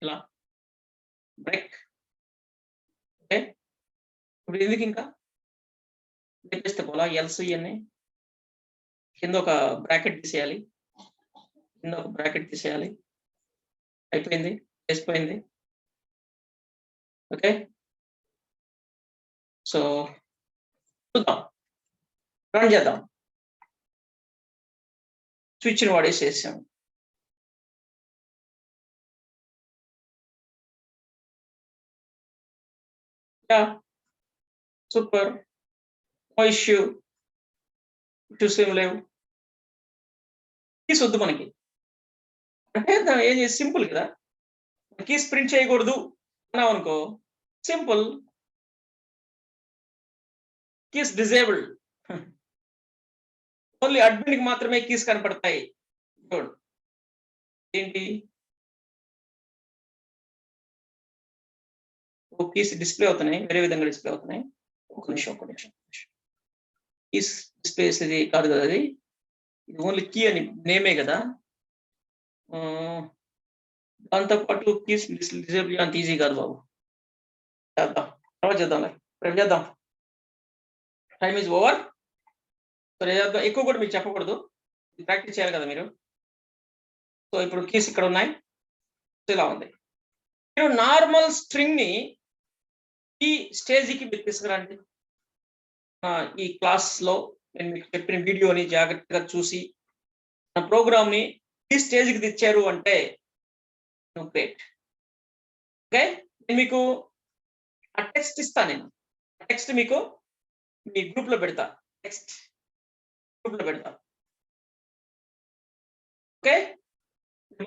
ఇలా బ్రేక్. ఓకే. ఇప్పుడు ఎందుకు ఇంకా లేపేస్తే పోలా ఎల్స్ ఇవన్నీ. కింద ఒక బ్రాకెట్ తీసేయాలి. అయిపోయింది, వేసిపోయింది. ఓకే. సో చూద్దాం, రన్ చేద్దాం. స్విచ్ని వాడేసేసాం. Super, no issue. చూసేం లేవు. కీస్ వద్దు మనకి అంటే ఏం చేసి సింపుల్ కదా. కీస్ ప్రింట్ చేయకూడదు అన్నావు అనుకో, సింపుల్, కీస్ డిజేబుల్డ్. ఓన్లీ అడ్మిన్కి మాత్రమే కీస్ కనపడతాయి. చూడు ఏంటి కీస్ డిస్ప్లే అవుతున్నాయి, వేరే విధంగా డిస్ప్లే అవుతున్నాయి. ఒక నిమిషం. కీస్ డిస్ప్లే చేసేది కాదు కదా అది. ఇది ఓన్లీ కీ అని నేమే కదా. దాంతో పాటు కీస్ డిజేబుల్ అంత ఈజీ కాదు బాబు. చేద్దాం, తర్వాత చేద్దాంలే, రేపు చేద్దాం. Time is over. సరే చేద్దాం, ఎక్కువ కూడా మీకు చెప్పకూడదు, ప్రాక్టీస్ చేయాలి కదా మీరు. సో ఇప్పుడు కీస్ ఇక్కడ ఉన్నాయి, ఇలా ఉంది. మీరు నార్మల్ స్ట్రింగ్ ని ఈ స్టేజ్కి మీరు తీసుకురండి. ఈ క్లాస్ లో నేను మీకు చెప్పిన వీడియోని జాగ్రత్తగా చూసి నా ప్రోగ్రామ్ ని ఈ స్టేజ్కి తెచ్చారు అంటే గ్రేట్. ఓకే, నేను మీకు ఆ టెక్స్ట్ ఇస్తాను. నేను టెక్స్ట్ మీకు మీ గ్రూప్ లో పెడతా, టెక్స్ట్ గ్రూప్ లో పెడతా. ఓకే,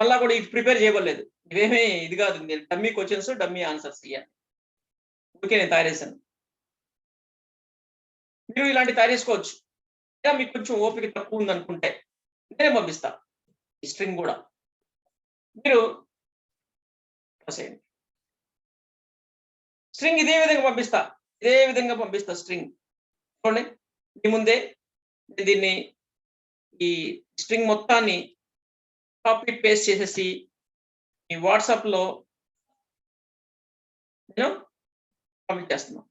మళ్ళా కూడా ఇది ప్రిపేర్ చేయబడలేదు, ఇవేమీ ఇది కాదు. నేను డమ్మీ క్వశ్చన్స్ డమ్మీ ఆన్సర్స్ ఇవ్వాలి. ఓకే, నేను తయారు చేశాను. మీరు ఇలాంటి తయారు చేసుకోవచ్చు. ఇంకా మీకు కొంచెం ఓపిక తక్కువ ఉందనుకుంటే నేనే పంపిస్తా ఈ స్ట్రింగ్ కూడా. మీరు రాసేయండి. స్ట్రింగ్ ఇదే విధంగా పంపిస్తా స్ట్రింగ్. చూడండి, మీ ముందే దీన్ని ఈ స్ట్రింగ్ మొత్తాన్ని కాపీ పేస్ట్ చేసేసి మీ వాట్సాప్ లో నేను పంపించేస్తున్నాను.